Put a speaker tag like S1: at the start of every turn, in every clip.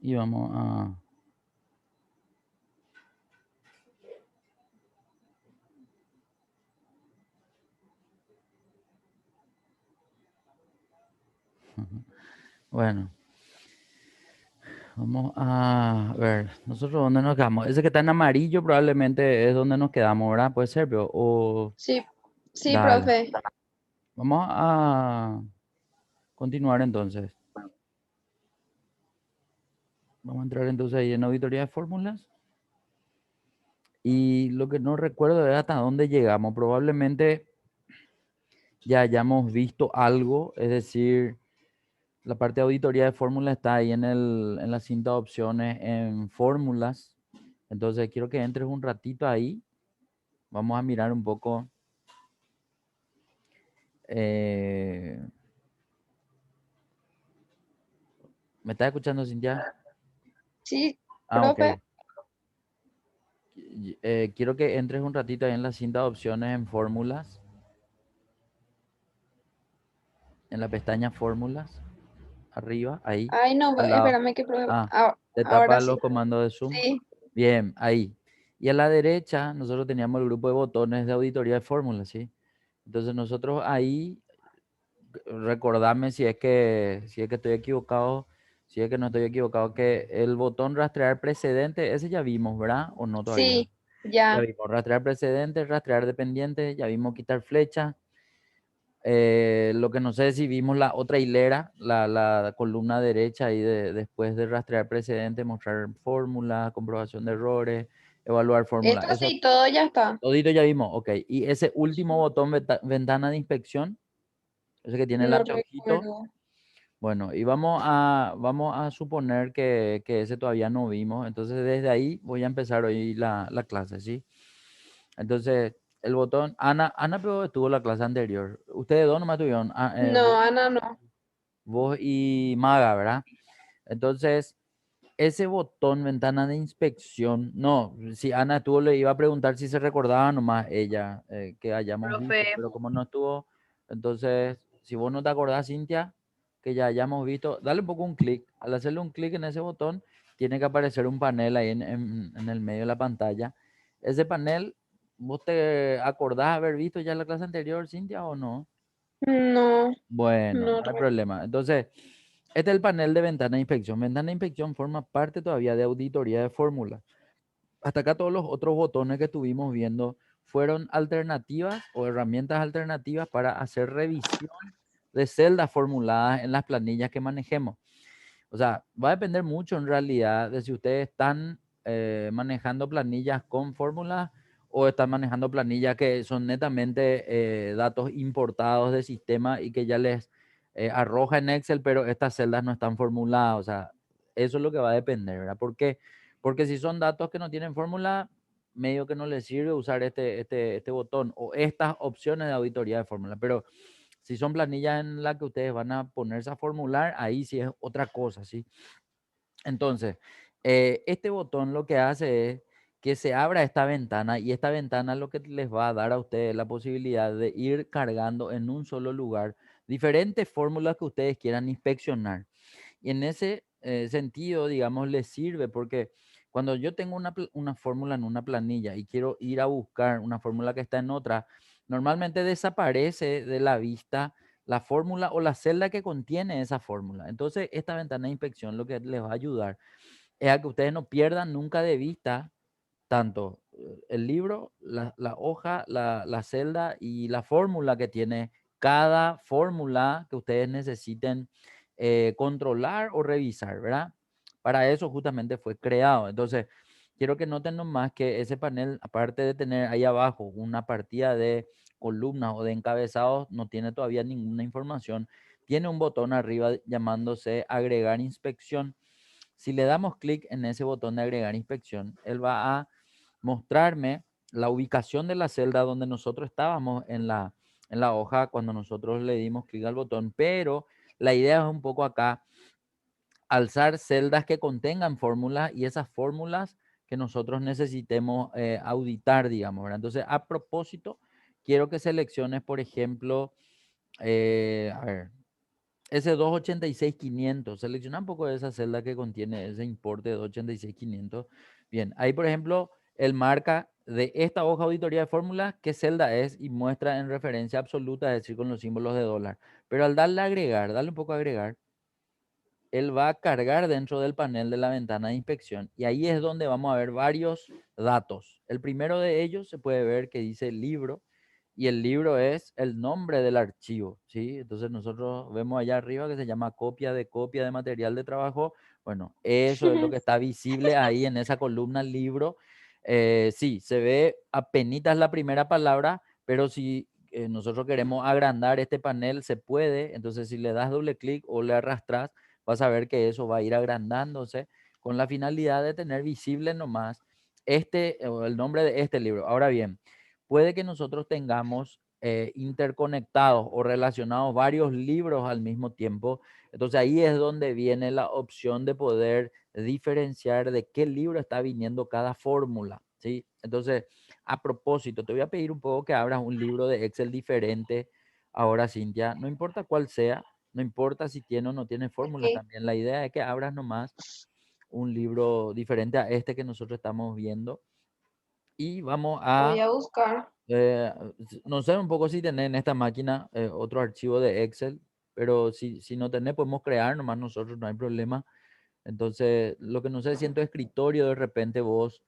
S1: y vamos a... Bueno, vamos a ver, nosotros dónde nos quedamos. Ese que está en amarillo probablemente es donde nos quedamos, ¿verdad? Puede ser, pero... O...
S2: Sí, sí,
S1: Dale.
S2: profe.
S1: Vamos a continuar entonces. Vamos a entrar entonces ahí en auditoría de fórmulas. Y lo que no recuerdo es hasta dónde llegamos. Probablemente ya hayamos visto algo, es decir, la parte de auditoría de fórmulas está ahí en la cinta de opciones en fórmulas. Entonces quiero que entres un ratito ahí. Vamos a mirar un poco. ¿Me estás escuchando, Cintia?
S2: Sí,
S1: Ah, ok.
S2: profe.
S1: Quiero que entres un ratito ahí en la cinta de opciones en fórmulas, en la pestaña fórmulas, arriba, ahí,
S2: Ay, no,
S1: al lado.
S2: espérame que profe.
S1: Ah, te
S2: Ahora
S1: tapa
S2: sí.
S1: los comandos de Zoom.
S2: Sí.
S1: Bien, ahí. Y a la derecha nosotros teníamos el grupo de botones de auditoría de fórmulas, ¿sí? Entonces nosotros ahí, recordame si es que estoy equivocado, si es que no estoy equivocado, que el botón rastrear precedente, ese ya vimos, ¿verdad? ¿O no todavía?
S2: Sí,
S1: Ya
S2: ya.
S1: vimos rastrear precedente, rastrear dependiente, ya vimos quitar flecha. Lo que no sé si vimos la otra hilera, la columna derecha ahí después de rastrear precedente, mostrar fórmula, comprobación de errores, evaluar fórmula.
S2: Esto
S1: Eso
S2: sí, todo ya está.
S1: todito ya vimos, ok. Y ese último botón, ventana de inspección, ese que tiene el
S2: No
S1: anteojito,
S2: recuerdo.
S1: bueno, y vamos a suponer que ese todavía no vimos. Entonces desde ahí voy a empezar hoy la clase, ¿sí? Entonces, el botón, Ana pero estuvo la clase anterior. Ustedes dos nomás tuvieron,
S2: No, Ana, no.
S1: vos y Maga, ¿verdad? Entonces, ese botón, ventana de inspección, no, si Ana estuvo, le iba a preguntar si se recordaba nomás ella que hayamos visto,
S2: Profe.
S1: pero como no estuvo, entonces, si vos no te acordás, Cintia, que ya hayamos visto, dale un poco un clic. Al hacerle un clic en ese botón, tiene que aparecer un panel ahí en el medio de la pantalla. Ese panel, ¿vos te acordás haber visto ya la clase anterior, Cintia, o no?
S2: No,
S1: Bueno,
S2: no
S1: no hay problema. Entonces, este es el panel de ventana de inspección. Ventana de inspección forma parte todavía de auditoría de fórmula. Hasta acá todos los otros botones que estuvimos viendo fueron alternativas o herramientas alternativas para hacer revisión de celdas formuladas en las planillas que manejemos. O sea, va a depender mucho en realidad de si ustedes están manejando planillas con fórmulas o están manejando planillas que son netamente datos importados de sistema y que ya les arroja en Excel, pero estas celdas no están formuladas. O sea, eso es lo que va a depender, ¿verdad? ¿Por qué? Porque si son datos que no tienen fórmula, medio que no les sirve usar este botón o estas opciones de auditoría de fórmula. Pero si son planillas en las que ustedes van a ponerse a formular, ahí sí es otra cosa, ¿sí? Entonces, este botón lo que hace es que se abra esta ventana y esta ventana lo que les va a dar a ustedes la posibilidad de ir cargando en un solo lugar diferentes fórmulas que ustedes quieran inspeccionar. Y en ese sentido, digamos, les sirve porque cuando yo tengo una fórmula en una planilla y quiero ir a buscar una fórmula que está en otra, normalmente desaparece de la vista la fórmula o la celda que contiene esa fórmula. Entonces, esta ventana de inspección lo que les va a ayudar es a que ustedes no pierdan nunca de vista tanto el libro, la hoja, la celda y la fórmula que tiene cada fórmula que ustedes necesiten controlar o revisar, ¿verdad? Para eso justamente fue creado. Entonces, quiero que noten nomás que ese panel, aparte de tener ahí abajo una partida de columnas o de encabezados, no tiene todavía ninguna información. Tiene un botón arriba llamándose agregar inspección. Si le damos clic en ese botón de agregar inspección, él va a mostrarme la ubicación de la celda donde nosotros estábamos en la hoja cuando nosotros le dimos clic al botón, pero la idea es un poco acá alzar celdas que contengan fórmulas y esas fórmulas que nosotros necesitemos auditar, digamos, ¿verdad? Entonces, a propósito, quiero que selecciones, por ejemplo, a ver, ese 286.500, selecciona un poco de esa celda que contiene ese importe de 286.500. Bien, ahí por ejemplo, él marca de esta hoja auditoría de fórmulas qué celda es y muestra en referencia absoluta, es decir, con los símbolos de dólar. Pero al darle a agregar, darle un poco a agregar, él va a cargar dentro del panel de la ventana de inspección y ahí es donde vamos a ver varios datos. El primero de ellos se puede ver que dice libro y el libro es el nombre del archivo, ¿sí? Entonces nosotros vemos allá arriba que se llama copia de material de trabajo. Bueno, eso es lo que está visible ahí en esa columna libro. Sí, se ve apenitas la primera palabra, pero si nosotros queremos agrandar este panel, se puede. Entonces si le das doble clic o le arrastras, vas a ver que eso va a ir agrandándose con la finalidad de tener visible nomás o el nombre de este libro. Ahora bien, puede que nosotros tengamos interconectados o relacionados varios libros al mismo tiempo. Entonces ahí es donde viene la opción de poder diferenciar de qué libro está viniendo cada fórmula, ¿sí? Entonces, a propósito, te voy a pedir un poco que abras un libro de Excel diferente ahora, Cintia, no importa cuál sea, no importa si tiene o no tiene fórmulas
S2: Ok,
S1: también. La idea es que abras nomás un libro diferente a este que nosotros estamos viendo y vamos
S2: voy
S1: a,
S2: a buscar.
S1: eh, no sé un poco si tenés en esta máquina otro archivo de Excel, pero si no tenés podemos crear nomás nosotros, no hay problema. Entonces, lo que no sé si en tu escritorio de repente vos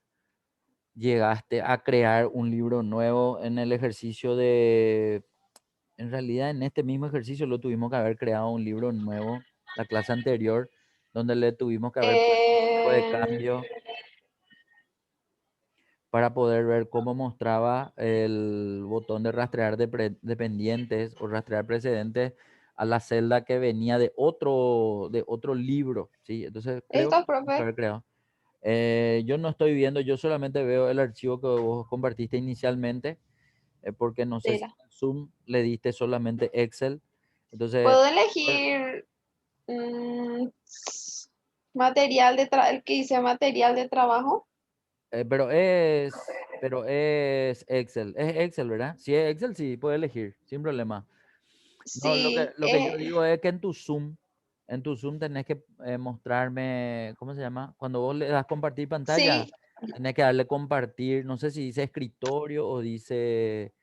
S1: llegaste a crear un libro nuevo en el ejercicio de, en realidad en este mismo ejercicio lo tuvimos que haber creado un libro nuevo, la clase anterior, donde le tuvimos que haber puesto un tipo de
S2: Eh,
S1: cambio para poder ver cómo mostraba el botón de rastrear dependientes o rastrear precedentes a la celda que venía de otro libro, ¿sí? Entonces creo que
S2: Listo,
S1: lo tuvimos que
S2: profe.
S1: haber creado. Yo no estoy viendo, yo solamente veo el archivo que vos compartiste inicialmente, porque no sé si
S2: Tela.
S1: en el Zoom le diste solamente Excel. Entonces,
S2: ¿Puedo
S1: por-
S2: elegir mm, el que dice material de trabajo?
S1: pero es Excel. Es Excel, ¿verdad? Si es Excel, sí, puede elegir, sin problema. No, lo que,
S2: Sí,
S1: lo que yo digo es que en tu Zoom tenés que mostrarme, ¿cómo se llama? Cuando vos le das compartir pantalla,
S2: sí.
S1: tenés que darle compartir, no sé si dice escritorio o dice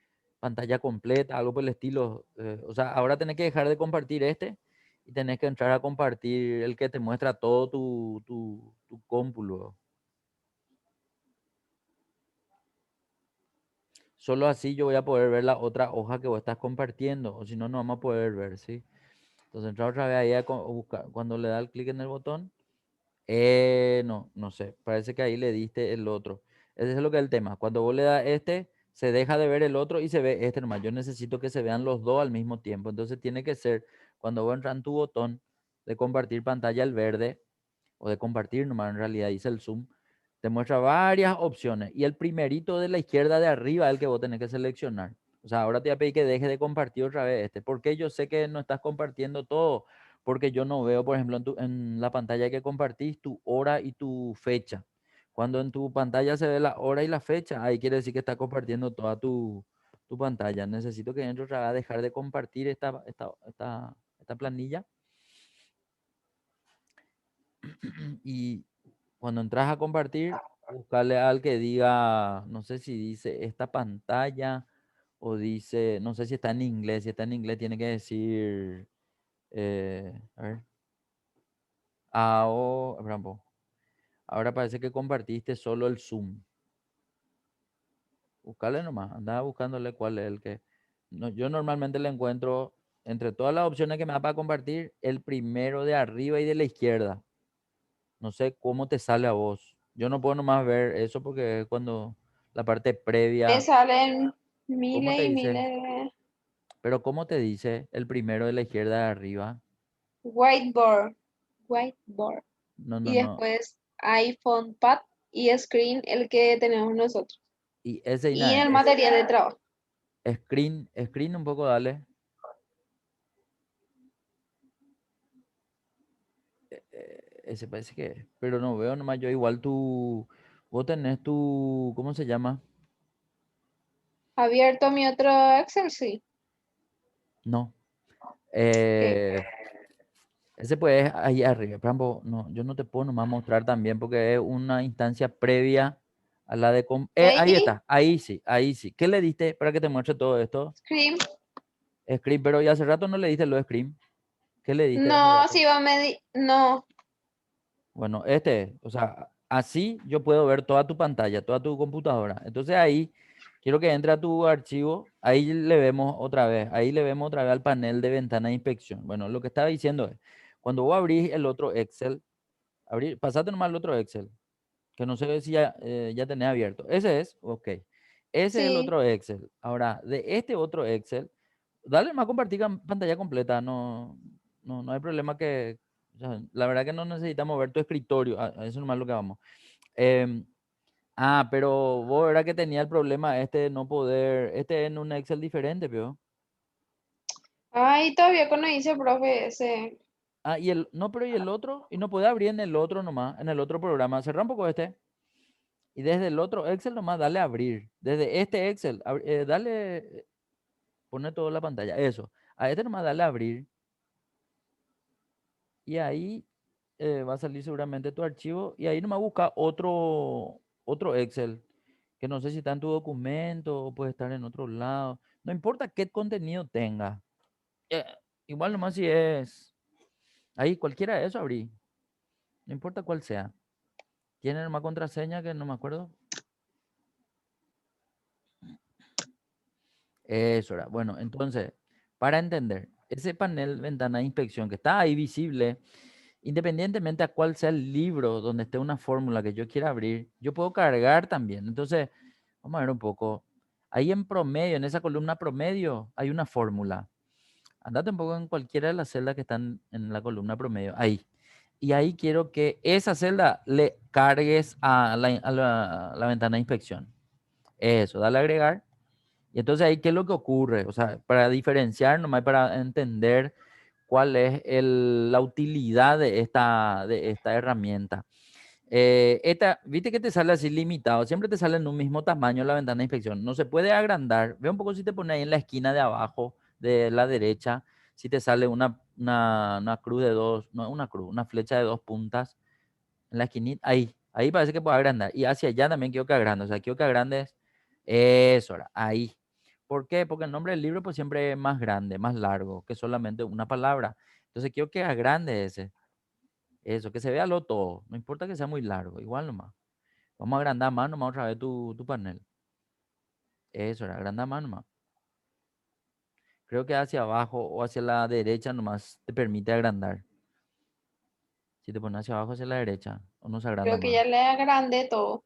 S1: pantalla completa, algo por el estilo. O sea, ahora tenés que dejar de compartir este y tenés que entrar a compartir el que te muestra todo tu cómpulo. Solo así yo voy a poder ver la otra hoja que vos estás compartiendo, o si no, no vamos a poder ver, ¿sí? Entonces entra otra vez ahí a buscar, cuando le da el clic en el botón, no, no sé, parece que ahí le diste el otro. Ese es lo que es el tema. Cuando vos le das este, se deja de ver el otro y se ve este nomás. Yo necesito que se vean los dos al mismo tiempo. Entonces tiene que ser, cuando vos entras en tu botón de compartir pantalla, el verde, o de compartir nomás, en realidad dice el zoom, te muestra varias opciones. Y el primerito de la izquierda de arriba es el que vos tenés que seleccionar. O sea, ahora te voy a pedir que dejes de compartir otra vez este. ¿Por qué yo sé que no estás compartiendo todo? Porque yo no veo, por ejemplo, en la pantalla que compartís tu hora y tu fecha. Cuando en tu pantalla se ve la hora y la fecha, ahí quiere decir que está compartiendo toda tu pantalla. Necesito que entre otra vez a dejar de compartir esta planilla y cuando entras a compartir, buscarle al que diga, no sé si dice esta pantalla o dice, no sé si está en inglés. Si está en inglés, tiene que decir, a ver, espera un poco. Ahora parece que compartiste solo el Zoom. Buscarle nomás, andaba buscándole cuál es el que. No, yo normalmente le encuentro entre todas las opciones que me da para compartir, el primero de arriba y de la izquierda. No sé cómo te sale a vos. Yo no puedo nomás ver eso porque es cuando la parte
S2: Me
S1: previa.
S2: salen
S1: ¿Cómo
S2: miles
S1: te
S2: y
S1: dice?
S2: miles de
S1: Pero ¿cómo te dice el primero de la izquierda de arriba?
S2: whiteboard, whiteboard.
S1: No, no,
S2: Y
S1: no.
S2: después iPhone, pad y screen, el que tenemos nosotros.
S1: Y ese y
S2: Y
S1: nada,
S2: en el material de trabajo.
S1: screen un poco, dale. Ese parece que, pero no veo nomás yo igual vos tenés ¿cómo se llama?
S2: Abierto mi otro Excel, sí.
S1: No.
S2: ¿Qué?
S1: Ese pues ahí arriba. Por ejemplo, no, yo no te puedo nomás mostrar también porque es una instancia previa a la de... ahí
S2: Ahí,
S1: está, ahí sí, ahí sí. ¿Qué le diste para que te muestre todo esto?
S2: Scream.
S1: Scream, pero ya hace rato no le diste lo de Scream. ¿Qué le diste hace
S2: No,
S1: rato?
S2: si va a medir. No.
S1: Bueno, o sea, así yo puedo ver toda tu pantalla, toda tu computadora. Entonces ahí quiero que entre a tu archivo, ahí le vemos otra vez, ahí le vemos otra vez al panel de ventana de inspección. Bueno, lo que estaba diciendo es, cuando vos abrís el otro Excel, pasate nomás al otro Excel, que no sé si ya tenés abierto. Ese es, ok. Ese es el
S2: Sí.
S1: otro Excel. Ahora, de este otro Excel, dale más compartir pantalla completa, no hay problema que, o sea, la verdad que no necesitamos ver tu escritorio, a eso nomás lo que vamos. Em, pero vos verdad que tenía el problema este de no poder, este en un Excel diferente, pero.
S2: Ay, todavía cuando hice profe ese.
S1: No, pero ¿y el otro? Y no puede abrir en el otro nomás, en el otro programa. Cerra un poco este. Y desde el otro Excel nomás, dale a abrir. Desde este Excel, dale, pone toda la pantalla. Eso. A este nomás dale a abrir. Y ahí va a salir seguramente tu archivo. Y ahí nomás busca otro Excel. Que no sé si está en tu documento o puede estar en otro lado. No importa qué contenido tenga. Eh, igual nomás si es. Ahí cualquiera de eso abrí. No importa cuál sea. Tiene nomás contraseña que no me acuerdo. Eso era. Bueno, entonces, para entender, ese panel ventana de inspección que está ahí visible, independientemente a cuál sea el libro donde esté una fórmula que yo quiera abrir, yo puedo cargar también. Entonces, vamos a ver un poco. Ahí en promedio, en esa columna promedio, hay una fórmula. Andate un poco en cualquiera de las celdas que están en la columna promedio. Ahí. Y ahí quiero que esa celda le cargues a la ventana de inspección. Eso, dale a agregar. Y entonces ahí, ¿qué es lo que ocurre? O sea, para diferenciar, nomás para entender cuál es la utilidad de esta herramienta. Viste que te sale así limitado, siempre te sale en un mismo tamaño la ventana de inspección. No se puede agrandar. Ve un poco si te pones ahí en la esquina de abajo, de la derecha, si te sale una cruz de dos, no una cruz, una flecha de dos puntas en la esquinita, ahí parece que puede agrandar. Y hacia allá también quiero que agrande. O sea, quiero que agrandes eso, ahí. ¿Por qué? Porque el nombre del libro pues siempre es más grande, más largo que solamente una palabra. Entonces quiero que agrande ese. Eso, que se vea lo todo. No importa que sea muy largo, igual nomás. Vamos a agrandar más nomás otra vez tu panel. Eso, agrandar más nomás. Creo que hacia abajo o hacia la derecha nomás te permite agrandar. Si te pones hacia abajo, hacia la derecha, o no se agranda
S2: Creo que
S1: más.
S2: ya le agrandé todo.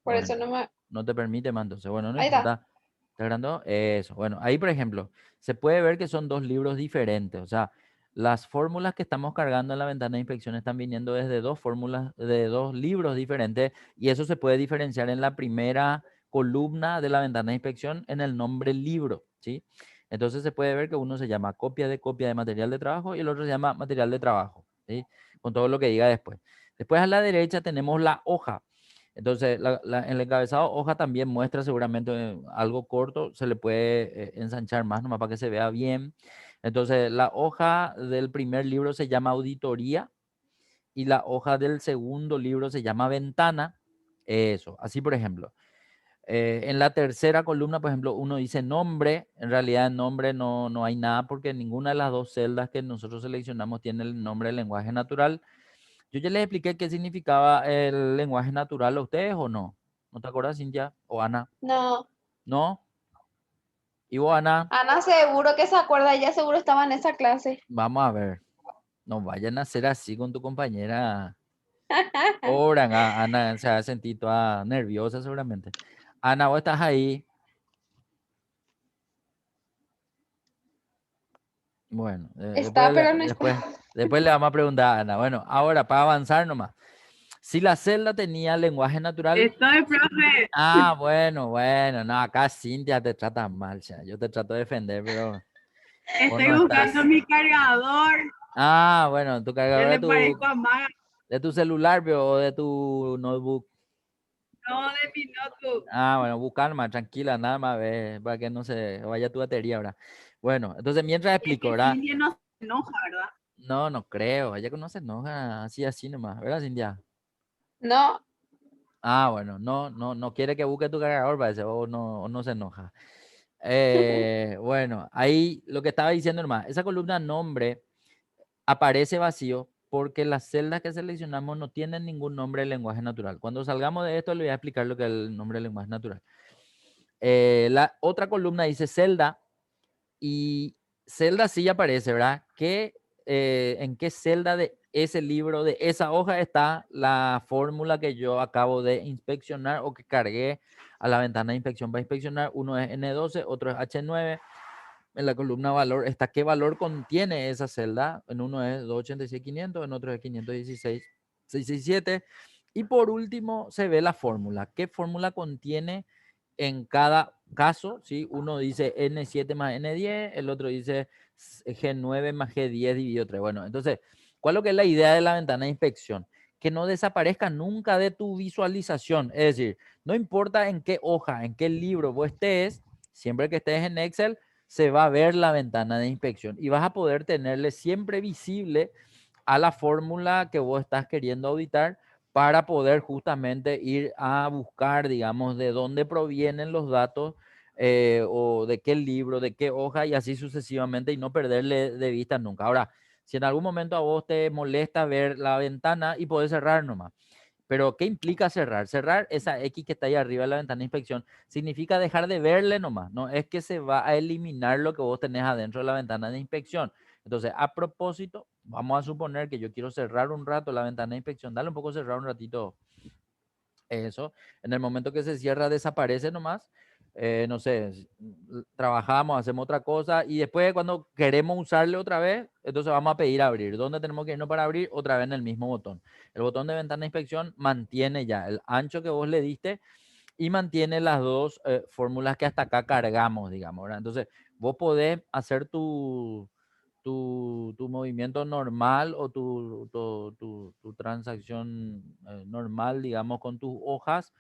S2: Por
S1: Bueno,
S2: eso no me.
S1: no te permite más entonces. Bueno, no
S2: Ahí está.
S1: importa. ¿Te agrandó? Eso. Bueno, ahí por ejemplo, se puede ver que son dos libros diferentes. O sea, las fórmulas que estamos cargando en la ventana de inspección están viniendo desde dos fórmulas, de dos libros diferentes. Y eso se puede diferenciar en la primera columna de la ventana de inspección en el nombre libro, ¿sí? Entonces se puede ver que uno se llama copia de material de trabajo y el otro se llama material de trabajo, ¿sí? Con todo lo que diga después. Después a la derecha tenemos la hoja. Entonces, el encabezado hoja también muestra seguramente algo corto, se le puede ensanchar más nomás para que se vea bien. Entonces, la hoja del primer libro se llama auditoría y la hoja del segundo libro se llama ventana. Eso, así por ejemplo. En la tercera columna, por ejemplo, uno dice nombre. En realidad, en nombre no hay nada porque ninguna de las dos celdas que nosotros seleccionamos tiene el nombre del lenguaje natural. Yo ya les expliqué qué significaba el lenguaje natural a ustedes o no. ¿No te acuerdas, Cintia? ¿O Ana?
S2: No.
S1: ¿No? ¿Y vos, Ana?
S2: Ana seguro que se acuerda, ella seguro estaba en esa clase.
S1: Vamos a ver. No vayan a hacer así con tu compañera. Ahora, Ana se ha sentido toda nerviosa seguramente. Ana, vos estás ahí. Bueno,
S2: Está, pero no está.
S1: después le vamos a preguntar a Ana. Bueno, ahora para avanzar nomás. Si la celda tenía lenguaje natural.
S3: Estoy, profe.
S1: Bueno, no, acá Cintia te trata mal, o sea, yo te trato de defender, pero vos
S3: Estoy
S1: no
S3: buscando
S1: estás.
S3: mi cargador.
S1: Bueno, tu
S3: Yo
S1: cargador de
S3: le
S1: tu,
S3: parezco a Maga,
S1: de tu celular, pero, o de tu notebook.
S3: no de mi notebook.
S1: Bueno, busca nomás, tranquila, nada más, para que no se vaya tu batería ahora. Bueno, entonces mientras
S3: Es
S1: explico,
S3: que
S1: ¿verdad?
S3: Cindy no se enoja, ¿verdad?
S1: No, no creo. Ella no se enoja así nomás, ¿verdad, Cintia?
S2: No,
S1: Ah, bueno, no quiere que busque tu cargador, parece, o no se enoja. Bueno, ahí lo que estaba diciendo nomás, esa columna nombre aparece vacío porque las celdas que seleccionamos no tienen ningún nombre de lenguaje natural. Cuando salgamos de esto, le voy a explicar lo que es el nombre de lenguaje natural. La otra columna dice celda y celda sí aparece, ¿verdad? ¿En qué celda de ese libro, de esa hoja está la fórmula que yo acabo de inspeccionar o que cargué a la ventana de inspección para inspeccionar? Uno es N12, otro es H9. En la columna valor está qué valor contiene esa celda. En uno es 286.500, en otro es 516.667. Y por último se ve la fórmula. ¿Qué fórmula contiene en cada caso? ¿Sí? Uno dice N7 más N10, el otro dice G9 más G10 dividido 3. Bueno, entonces, ¿cuál es lo que es la idea de la ventana de inspección? Que no desaparezca nunca de tu visualización. Es decir, no importa en qué hoja, en qué libro vos estés, siempre que estés en Excel, se va a ver la ventana de inspección y vas a poder tenerle siempre visible a la fórmula que vos estás queriendo auditar para poder justamente ir a buscar, digamos, de dónde provienen los datos o de qué libro, de qué hoja y así sucesivamente y no perderle de vista nunca. Ahora, si en algún momento a vos te molesta ver la ventana y podés cerrar nomás. Pero, ¿qué implica cerrar? Cerrar esa X que está ahí arriba de la ventana de inspección significa dejar de verle nomás. No es que se va a eliminar lo que vos tenés adentro de la ventana de inspección. Entonces, a propósito, vamos a suponer que yo quiero cerrar un rato la ventana de inspección. Dale un poco cerrar un ratito eso. En el momento que se cierra, desaparece nomás. No sé, trabajamos, hacemos otra cosa y después cuando queremos usarle otra vez, entonces vamos a pedir abrir. ¿Dónde tenemos que irnos para abrir? Otra vez en el mismo botón. El botón de ventana de inspección mantiene ya el ancho que vos le diste y mantiene las dos fórmulas que hasta acá cargamos, digamos, ¿verdad? Entonces, vos podés hacer tu movimiento normal o tu transacción normal, digamos, con tus hojas.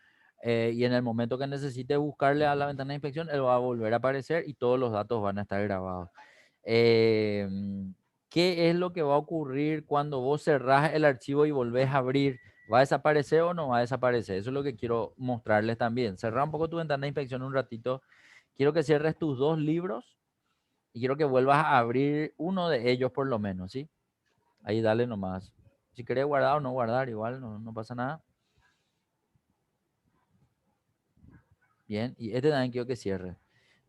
S1: Y en el momento que necesites buscarle a la ventana de inspección, él va a volver a aparecer y todos los datos van a estar grabados. Eh, ¿Qué es lo que va a ocurrir cuando vos cerrás el archivo y volvés a abrir? ¿Va a desaparecer o no va a desaparecer? Eso es lo que quiero mostrarles también. Cerrar un poco tu ventana de inspección un ratito. Quiero que cierres tus dos libros y quiero que vuelvas a abrir uno de ellos por lo menos, ¿sí? Ahí dale nomás. Si querés guardar o no guardar, igual no pasa nada. Bien, y este también quiero que cierre.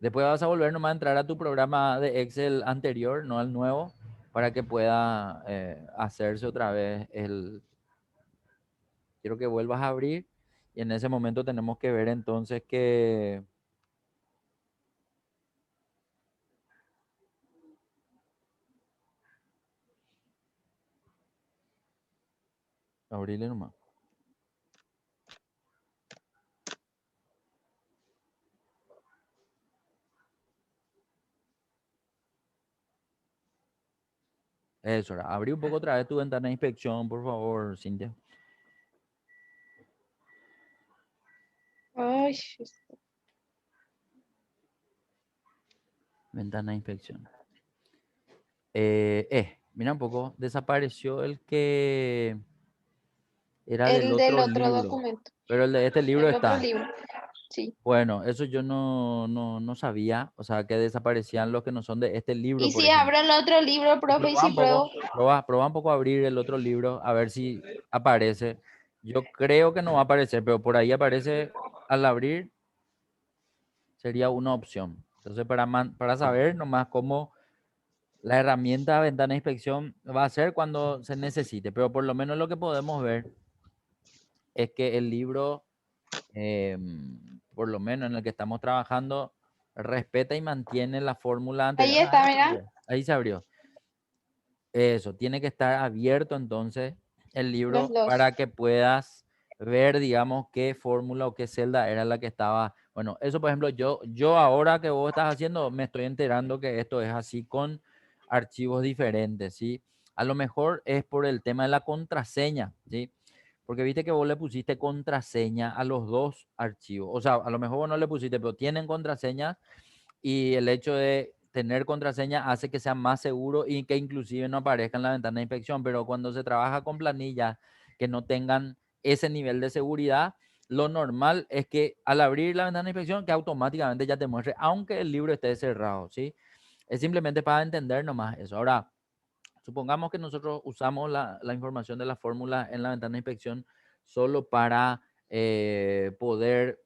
S1: Después vas a volver nomás a entrar a tu programa de Excel anterior, no al nuevo, para que pueda hacerse otra vez el... Quiero que vuelvas a abrir y en ese momento tenemos que ver entonces que... Abrirle nomás. Eso, era. Abrí un poco otra vez tu ventana de inspección, por favor, Cintia.
S2: ay,
S1: Ventana de inspección. Mira un poco, desapareció el que era del
S2: el del
S1: otro
S2: otro
S1: libro,
S2: documento,
S1: pero el de este libro
S2: el otro
S1: está.
S2: libro, sí.
S1: Bueno, eso yo no sabía, o sea, que desaparecían los que no son de este libro,
S2: Y
S1: por
S2: si
S1: ejemplo.
S2: abro el otro libro, profe, y
S1: Probá
S2: si
S1: un poco,
S2: pruebo,
S1: probá un poco a abrir el otro libro, a ver si aparece. Yo creo que no va a aparecer, pero por ahí aparece al abrir, sería una opción. Entonces, para saber nomás cómo la herramienta ventana de inspección va a ser cuando se necesite, pero por lo menos lo que podemos ver es que el libro, por lo menos en el que estamos trabajando, respeta y mantiene la fórmula anterior.
S2: ahí está,
S1: Ahí se
S2: mira,
S1: abrió. Ahí se abrió. Eso, tiene que estar abierto entonces el
S2: los
S1: libro
S2: dos.
S1: para que puedas ver, digamos, qué fórmula o qué celda era la que estaba. Bueno, eso por ejemplo, yo ahora que vos estás haciendo, me estoy enterando que esto es así con archivos diferentes, ¿sí? A lo mejor es por el tema de la contraseña, ¿sí? Porque viste que vos le pusiste contraseña a los dos archivos. O sea, a lo mejor vos no le pusiste, pero tienen contraseña y el hecho de tener contraseña hace que sea más seguro y que inclusive no aparezca en la ventana de inspección, pero cuando se trabaja con planillas que no tengan ese nivel de seguridad, lo normal es que al abrir la ventana de inspección que automáticamente ya te muestre, aunque el libro esté cerrado, ¿sí? Es simplemente para entender nomás eso. Ahora, supongamos que nosotros usamos la información de la fórmula en la ventana de inspección solo para poder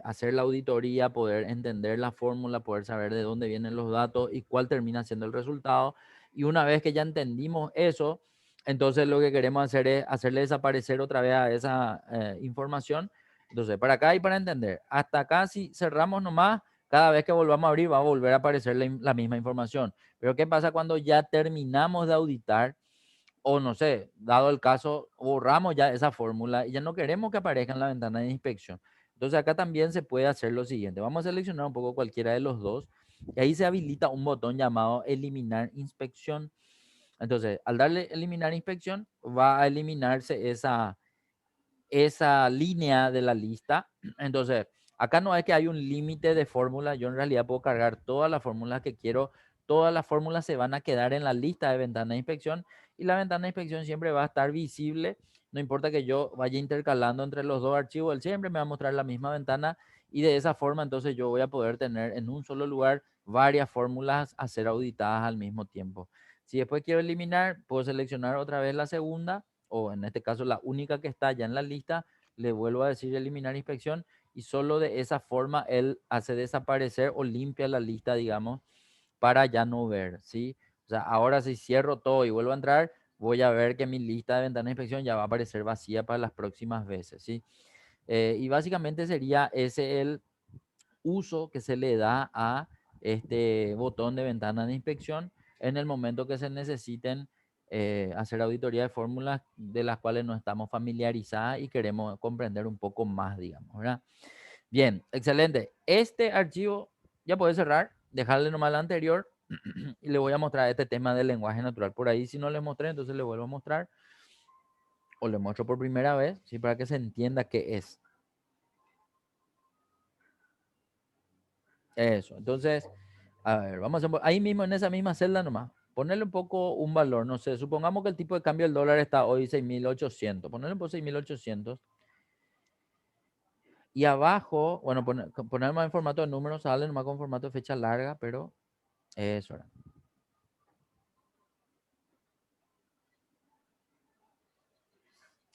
S1: hacer la auditoría, poder entender la fórmula, poder saber de dónde vienen los datos y cuál termina siendo el resultado. Y una vez que ya entendimos eso, entonces lo que queremos hacer es hacerle desaparecer otra vez a esa información. Entonces, para acá y para entender, hasta acá si cerramos nomás, cada vez que volvamos a abrir va a volver a aparecer la misma información. Pero ¿qué pasa cuando ya terminamos de auditar o no sé, dado el caso, borramos ya esa fórmula y ya no queremos que aparezca en la ventana de inspección? Entonces acá también se puede hacer lo siguiente. Vamos a seleccionar un poco cualquiera de los dos y ahí se habilita un botón llamado eliminar inspección. Entonces, al darle eliminar inspección, va a eliminarse esa línea de la lista. Entonces, acá no es que hay un límite de fórmulas, yo en realidad puedo cargar todas las fórmulas que quiero, todas las fórmulas se van a quedar en la lista de ventana de inspección y la ventana de inspección siempre va a estar visible, no importa que yo vaya intercalando entre los dos archivos, él siempre me va a mostrar la misma ventana y de esa forma entonces yo voy a poder tener en un solo lugar varias fórmulas a ser auditadas al mismo tiempo. Si después quiero eliminar, puedo seleccionar otra vez la segunda o en este caso la única que está ya en la lista, le vuelvo a decir eliminar inspección y solo de esa forma él hace desaparecer o limpia la lista, digamos, para ya no ver, ¿sí? O sea, ahora si cierro todo y vuelvo a entrar, voy a ver que mi lista de ventana de inspección ya va a aparecer vacía para las próximas veces, ¿sí? Y básicamente sería ese el uso que se le da a este botón de ventana de inspección en el momento que se necesiten hacer auditoría de fórmulas de las cuales no estamos familiarizadas y queremos comprender un poco más, digamos, ¿verdad? Bien, excelente. Este archivo ya puede cerrar, dejarle nomás el anterior y le voy a mostrar este tema del lenguaje natural. Por ahí, si no le mostré, entonces le vuelvo a mostrar o le muestro por primera vez, ¿sí? Para que se entienda qué es. Eso, entonces, a ver, vamos a hacer, ahí mismo en esa misma celda nomás, ponerle un poco un valor, no sé, supongamos que el tipo de cambio del dólar está hoy 6.800, ponerle un poco 6.800 y abajo, bueno, poner más en formato de números, sale nomás con formato de fecha larga, pero eso era.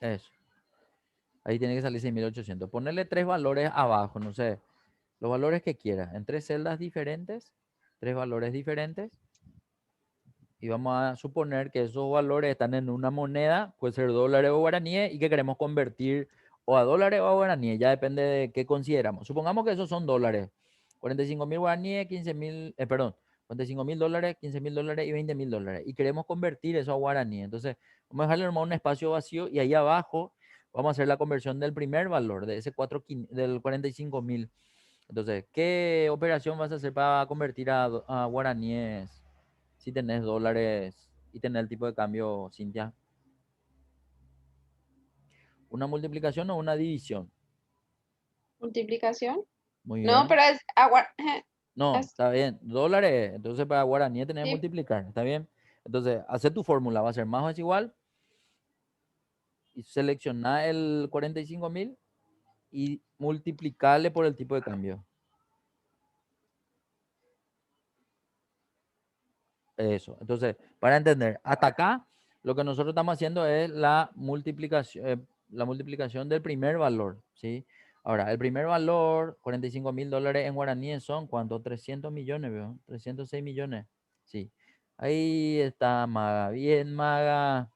S1: Eso. Ahí tiene que salir 6.800. Ponerle tres valores abajo, no sé, los valores que quieras, en tres celdas diferentes, tres valores diferentes. Y vamos a suponer que esos valores están en una moneda, puede ser dólares o guaraníes, y que queremos convertir o a dólares o a guaraníes, ya depende de qué consideramos. Supongamos que esos son dólares, 45.000 guaraníes, 15.000, perdón, 45.000 dólares, 15.000 dólares y 20.000 dólares. Y queremos convertir eso a guaraníes. Entonces, vamos a dejarle nomás un espacio vacío y ahí abajo vamos a hacer la conversión del primer valor, de ese del 45.000. Entonces, ¿qué operación vas a hacer para convertir a guaraníes si tenés dólares y tenés el tipo de cambio, Cintia? ¿Una multiplicación o una división?
S2: Multiplicación.
S1: Muy
S2: No,
S1: bien.
S2: pero es
S1: No,
S2: es-
S1: está bien. Dólares, entonces para guaraní tenés que
S2: sí.
S1: multiplicar, ¿está bien? Entonces, hacer tu fórmula, va a ser más o es igual y seleccionar el 45.000 y multiplicarle por el tipo de cambio. Eso. Entonces, para entender, hasta acá lo que nosotros estamos haciendo es la multiplicación del primer valor, ¿sí? Ahora, el primer valor, 45.000 dólares en guaraníes son, ¿cuánto? 300 millones, ¿veo? 306 millones, sí. Ahí está Maga, bien Maga.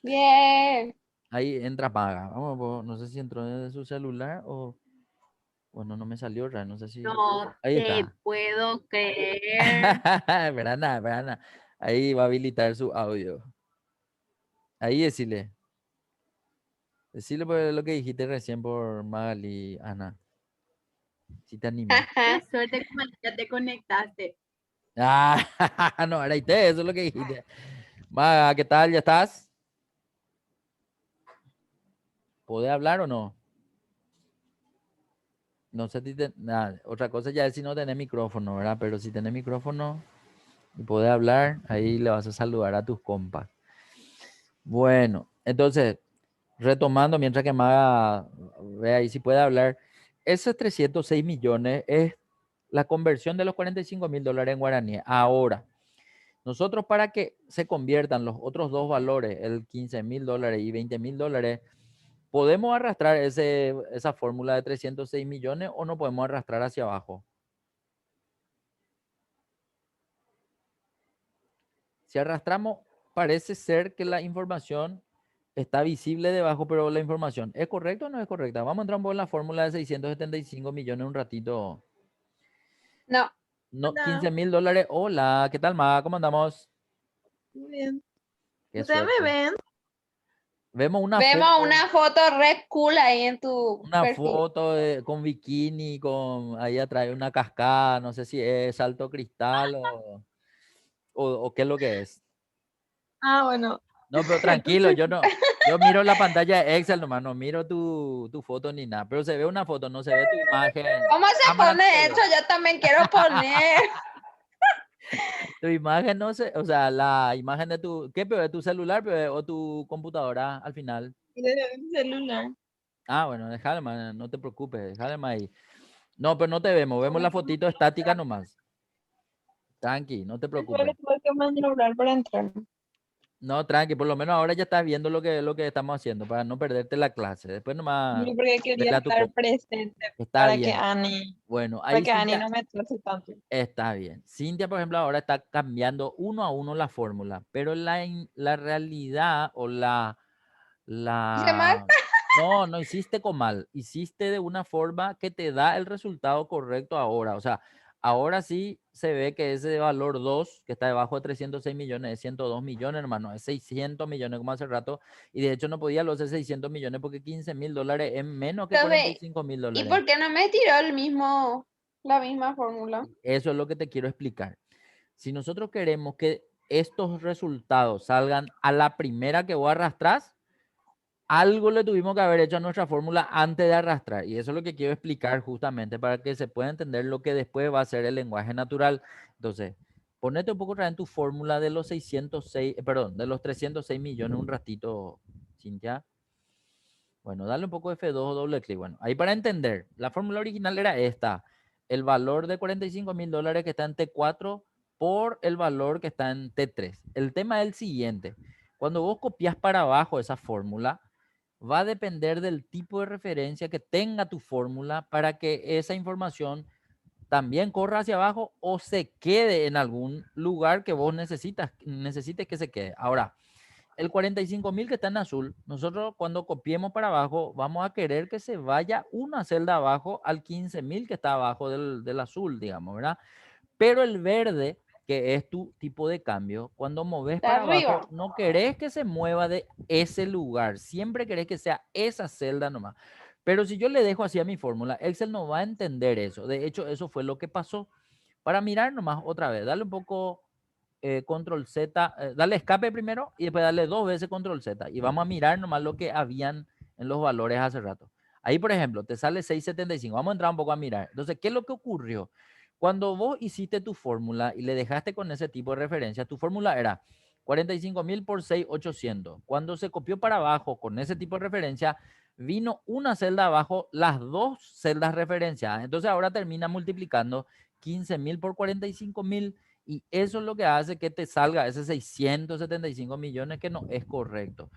S2: Bien.
S1: Ahí entra Maga. Vamos, no sé si entró desde su celular o, bueno, no me salió, no sé si...
S3: No
S1: Ahí
S3: te
S1: está.
S3: puedo creer.
S1: Verana. Ahí va a habilitar su audio. Ahí decirle por lo que dijiste recién por Magali, Ana, si te animas.
S3: Qué suerte como ya te conectaste.
S1: Ah, no, era IT, eso es lo que dijiste. Maga, ¿qué tal? ¿Ya estás? ¿Podés hablar o no? No sé si otra cosa ya es si no tenés micrófono, ¿verdad? Pero si tenés micrófono y podés hablar, ahí le vas a saludar a tus compas. Bueno, entonces, retomando, mientras que Maga ve ahí si puede hablar, esos 306 millones es la conversión de los 45.000 dólares en guaraní. Ahora, nosotros para que se conviertan los otros dos valores, el 15.000 dólares y 20.000 dólares, ¿podemos arrastrar esa fórmula de 306 millones o no podemos arrastrar hacia abajo? Si arrastramos, parece ser que la información está visible debajo, pero la información, ¿es correcta o no es correcta? Vamos a entrar un poco en la fórmula de 675 millones un ratito.
S2: No.
S1: No,
S4: Hola.
S1: 15.000 dólares. Hola, ¿qué tal, Ma? ¿Cómo andamos?
S4: Muy bien.
S1: Qué
S4: ¿Ustedes me
S1: suerte.
S4: ven?
S1: Vemos una
S2: Vemos
S1: foto,
S2: una foto re cool ahí en tu perfil.
S1: con bikini, con ahí atrás una cascada, no sé si es salto cristal o qué es lo que es.
S4: Ah, bueno.
S1: No, pero tranquilo, yo miro la pantalla de Excel nomás, no miro tu foto ni nada, pero se ve una foto, no se ve tu imagen.
S2: ¿Cómo se
S1: Cámara no se
S2: pone
S1: ve.
S2: eso? Yo también quiero poner.
S1: Tu imagen no se, o sea, la imagen de ¿qué peor? ¿De tu celular peor, o tu computadora al final?
S4: El celular.
S1: Ah, bueno, déjale más, no te preocupes, déjale más ahí. No, pero no te vemos la fotito estática nomás. Tranqui, no te
S4: Después le
S1: preocupes.
S4: tuve que maniobrar para entrar.
S1: No, tranqui, por lo menos ahora ya estás viendo lo que estamos haciendo para no perderte la clase. Después nomás
S4: Y porque quería
S1: vele a tu
S4: estar
S1: compu.
S4: presente
S1: Está bien. Bueno,
S4: para
S1: ahí
S4: que Ani
S1: Cintia,
S4: no me trate tanto.
S1: está bien. Cintia, por ejemplo, ahora está cambiando uno a uno la fórmula, pero la realidad o
S2: ¿Hice mal?
S1: la... No, no hiciste con mal, hiciste de una forma que te da el resultado correcto ahora. O sea, ahora sí se ve que ese valor 2 que está debajo de 306 millones, es 102 millones, hermano, es 600 millones como hace rato. Y de hecho no podía los 600 millones porque 15.000 dólares es menos que
S2: Entonces,
S1: 45.000
S2: ¿y
S1: dólares.
S2: por qué no me tiró la misma fórmula?
S1: Eso es lo que te quiero explicar. Si nosotros queremos que estos resultados salgan a la primera que vos arrastrás, algo le tuvimos que haber hecho a nuestra fórmula antes de arrastrar. Y eso es lo que quiero explicar justamente para que se pueda entender lo que después va a ser el lenguaje natural. Entonces, ponete un poco otra vez en tu fórmula de los 606, perdón, de los 306 millones un ratito, Cintia. Bueno, dale un poco F2 o doble clic. Bueno, ahí para entender, la fórmula original era esta. El valor de 45.000 dólares que está en T4 por el valor que está en T3. El tema es el siguiente. Cuando vos copias para abajo esa fórmula, va a depender del tipo de referencia que tenga tu fórmula para que esa información también corra hacia abajo o se quede en algún lugar que vos necesites que se quede. Ahora, el 45.000 que está en azul, nosotros cuando copiemos para abajo vamos a querer que se vaya una celda abajo al 15.000 que está abajo del azul, digamos, ¿verdad? Pero el verde, que es tu tipo de cambio, cuando moves
S2: De
S1: para abajo,
S2: arriba.
S1: no querés que se mueva de ese lugar, siempre querés que sea esa celda nomás. Pero si yo le dejo así a mi fórmula, Excel no va a entender eso. De hecho, eso fue lo que pasó. Para mirar nomás otra vez, dale un poco control Z, dale escape primero y después dale 2 veces control Z. Y vamos a mirar nomás lo que habían en los valores hace rato. Ahí, por ejemplo, te sale 675. Vamos a entrar un poco a mirar. Entonces, ¿qué es lo que ocurrió? Cuando vos hiciste tu fórmula y le dejaste con ese tipo de referencia, tu fórmula era 45.000 por 6.800. Cuando se copió para abajo con ese tipo de referencia, vino una celda abajo, las dos celdas referenciadas. Entonces ahora termina multiplicando 15.000 por 45.000 y eso es lo que hace que te salga ese 675 millones que no es correcto.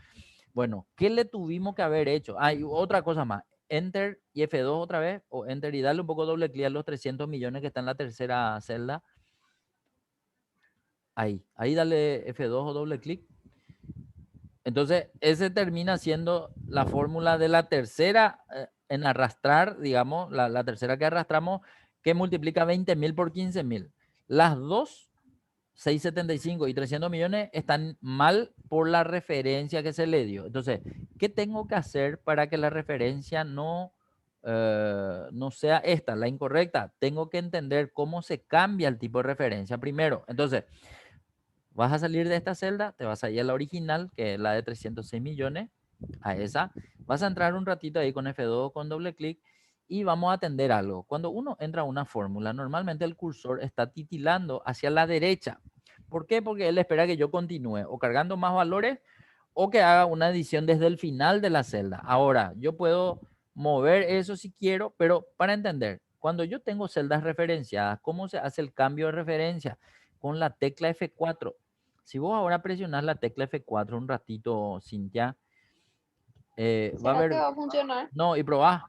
S1: Bueno, ¿qué le tuvimos que haber hecho? Hay otra cosa más. Enter y F2 otra vez, o Enter y darle un poco doble clic a los 300 millones que está en la tercera celda. Ahí dale F2 o doble clic. Entonces, ese termina siendo la fórmula de la tercera en arrastrar, digamos, la tercera que arrastramos, que multiplica 20.000 por 15.000. Las dos 675 y 300 millones están mal por la referencia que se le dio. Entonces, ¿qué tengo que hacer para que la referencia no sea esta, la incorrecta? Tengo que entender cómo se cambia el tipo de referencia primero. Entonces, vas a salir de esta celda, te vas a ir a la original, que es la de 306 millones, a esa. Vas a entrar un ratito ahí con F2 con doble clic y vamos a atender algo. Cuando uno entra a una fórmula, normalmente el cursor está titilando hacia la derecha. ¿Por qué? Porque él espera que yo continúe o cargando más valores o que haga una adición desde el final de la celda. Ahora, yo puedo mover eso si quiero, pero para entender, cuando yo tengo celdas referenciadas, ¿cómo se hace el cambio de referencia? Con la tecla F4. Si vos ahora presionás la tecla F4 un ratito, Cintia, va a
S2: ¿Será que
S1: haber...
S2: va a funcionar?
S1: No, y probá.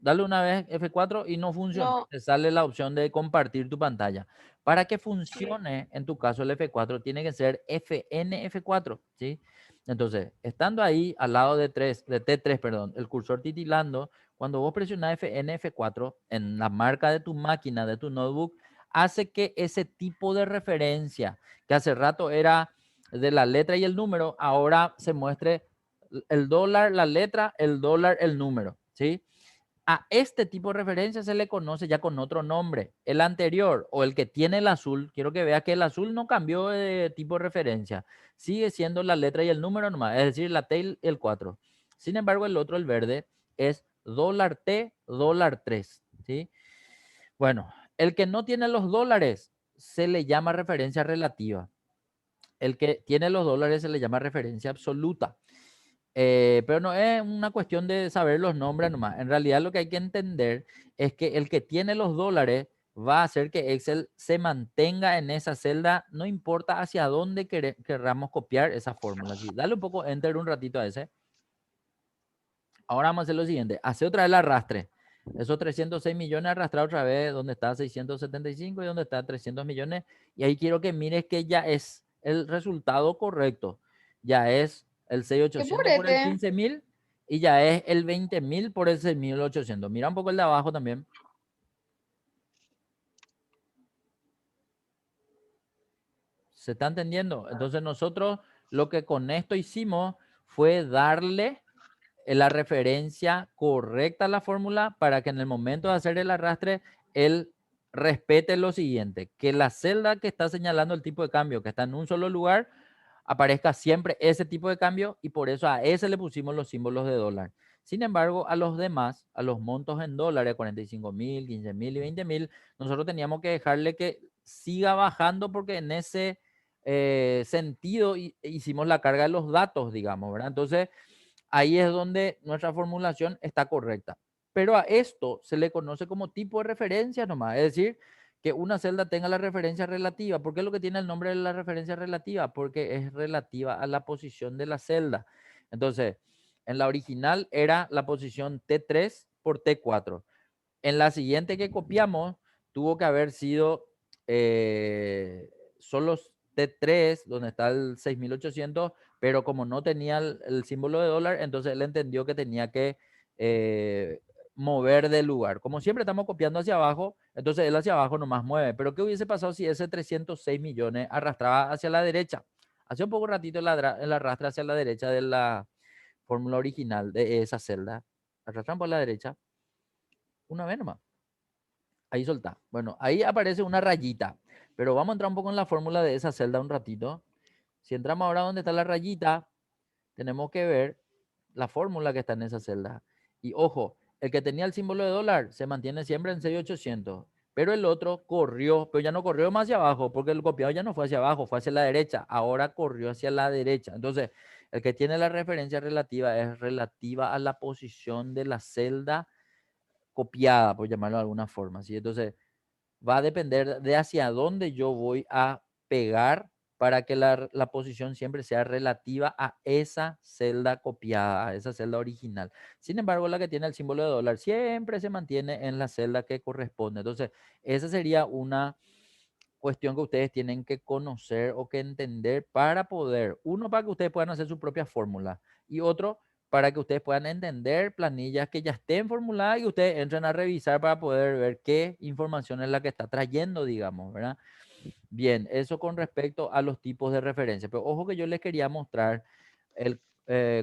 S1: Dale una vez F4 y no funciona.
S2: No.
S1: Te sale la opción de compartir tu pantalla. Para que
S2: Sí.
S1: funcione, en tu caso el F4, tiene que ser FN F4, ¿sí? Entonces, estando ahí al lado de T3, perdón, el cursor titilando, cuando vos presionás FN F4 en la marca de tu máquina, de tu notebook, hace que ese tipo de referencia, que hace rato era de la letra y el número, ahora se muestre el dólar, la letra, el dólar, el número, ¿sí? A este tipo de referencia se le conoce ya con otro nombre. El anterior o el que tiene el azul, quiero que veas que el azul no cambió de tipo de referencia. Sigue siendo la letra y el número nomás, es decir, la T y el 4. Sin embargo, el otro, el verde, es dólar T, dólar 3, ¿sí? Bueno, el que no tiene los dólares se le llama referencia relativa. El que tiene los dólares se le llama referencia absoluta. Pero no es una cuestión de saber los nombres nomás. En realidad lo que hay que entender es que el que tiene los dólares va a hacer que Excel se mantenga en esa celda, no importa hacia dónde querramos copiar esa fórmula. ¿Sí? Dale un poco enter un ratito a ese. Ahora vamos a hacer lo siguiente. Hace otra vez el arrastre. Esos 306 millones arrastrar otra vez donde está 675 y donde está 300 millones. Y ahí quiero que mires que ya es el resultado correcto. Ya es el
S2: ¡Qué
S1: 6.800 por el
S2: purete!
S1: 15.000 y ya es el 20.000 por el 6.800. Mira un poco el de abajo también. ¿Se está entendiendo? Entonces nosotros lo que con esto hicimos fue darle la referencia correcta a la fórmula para que en el momento de hacer el arrastre, él respete lo siguiente, que la celda que está señalando el tipo de cambio, que está en un solo lugar, aparezca siempre ese tipo de cambio y por eso a ese le pusimos los símbolos de dólar. Sin embargo, a los demás, a los montos en dólares, 45.000, 15.000 y 20.000, nosotros teníamos que dejarle que siga bajando porque en ese sentido hicimos la carga de los datos, digamos, ¿verdad? Entonces, ahí es donde nuestra formulación está correcta. Pero a esto se le conoce como tipo de referencia nomás, es decir, que una celda tenga la referencia relativa. ¿Por qué es lo que tiene el nombre de la referencia relativa? Porque es relativa a la posición de la celda. Entonces, en la original era la posición T3 por T4. En la siguiente que copiamos, tuvo que haber sido solo T3, donde está el 6.800, pero como no tenía el símbolo de dólar, entonces él entendió que tenía que eh, mover de lugar. Como siempre estamos copiando hacia abajo, entonces él hacia abajo nomás mueve. Pero ¿qué hubiese pasado si ese 306 millones arrastraba hacia la derecha? Hace un poco ratito el arrastre hacia la derecha de la fórmula original de esa celda. Arrastran por la derecha una vez nomás. Ahí soltá. Bueno, ahí aparece una rayita, pero vamos a entrar un poco en la fórmula de esa celda un ratito. Si entramos ahora donde está la rayita, tenemos que ver la fórmula que está en esa celda. Y ojo, el que tenía el símbolo de dólar se mantiene siempre en 6.800, pero el otro corrió, pero ya no corrió más hacia abajo, porque el copiado ya no fue hacia abajo, fue hacia la derecha. Ahora corrió hacia la derecha. Entonces, el que tiene la referencia relativa es relativa a la posición de la celda copiada, por llamarlo de alguna forma, ¿sí? Entonces, va a depender de hacia dónde yo voy a pegar para que la posición siempre sea relativa a esa celda copiada, a esa celda original. Sin embargo, la que tiene el símbolo de dólar siempre se mantiene en la celda que corresponde. Entonces, esa sería una cuestión que ustedes tienen que conocer o que entender para poder, uno, para que ustedes puedan hacer su propia fórmula y otro, para que ustedes puedan entender planillas que ya estén formuladas y ustedes entren a revisar para poder ver qué información es la que está trayendo, digamos, ¿verdad? Bien, eso con respecto a los tipos de referencia. Pero ojo que yo les quería mostrar el,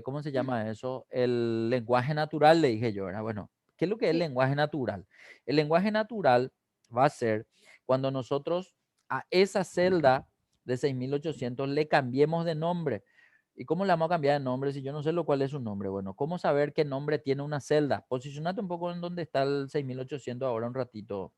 S1: ¿cómo se llama eso? El lenguaje natural, le dije yo, ¿verdad? Bueno, ¿qué es lo que es el
S2: Sí.
S1: lenguaje natural? El lenguaje natural va a ser cuando nosotros a esa celda de 6.800 le cambiemos de nombre. ¿Y cómo le vamos a cambiar de nombre si yo no sé lo cuál es su nombre? Bueno, ¿cómo saber qué nombre tiene una celda? Posicionate un poco en donde está el 6800 ahora un ratito.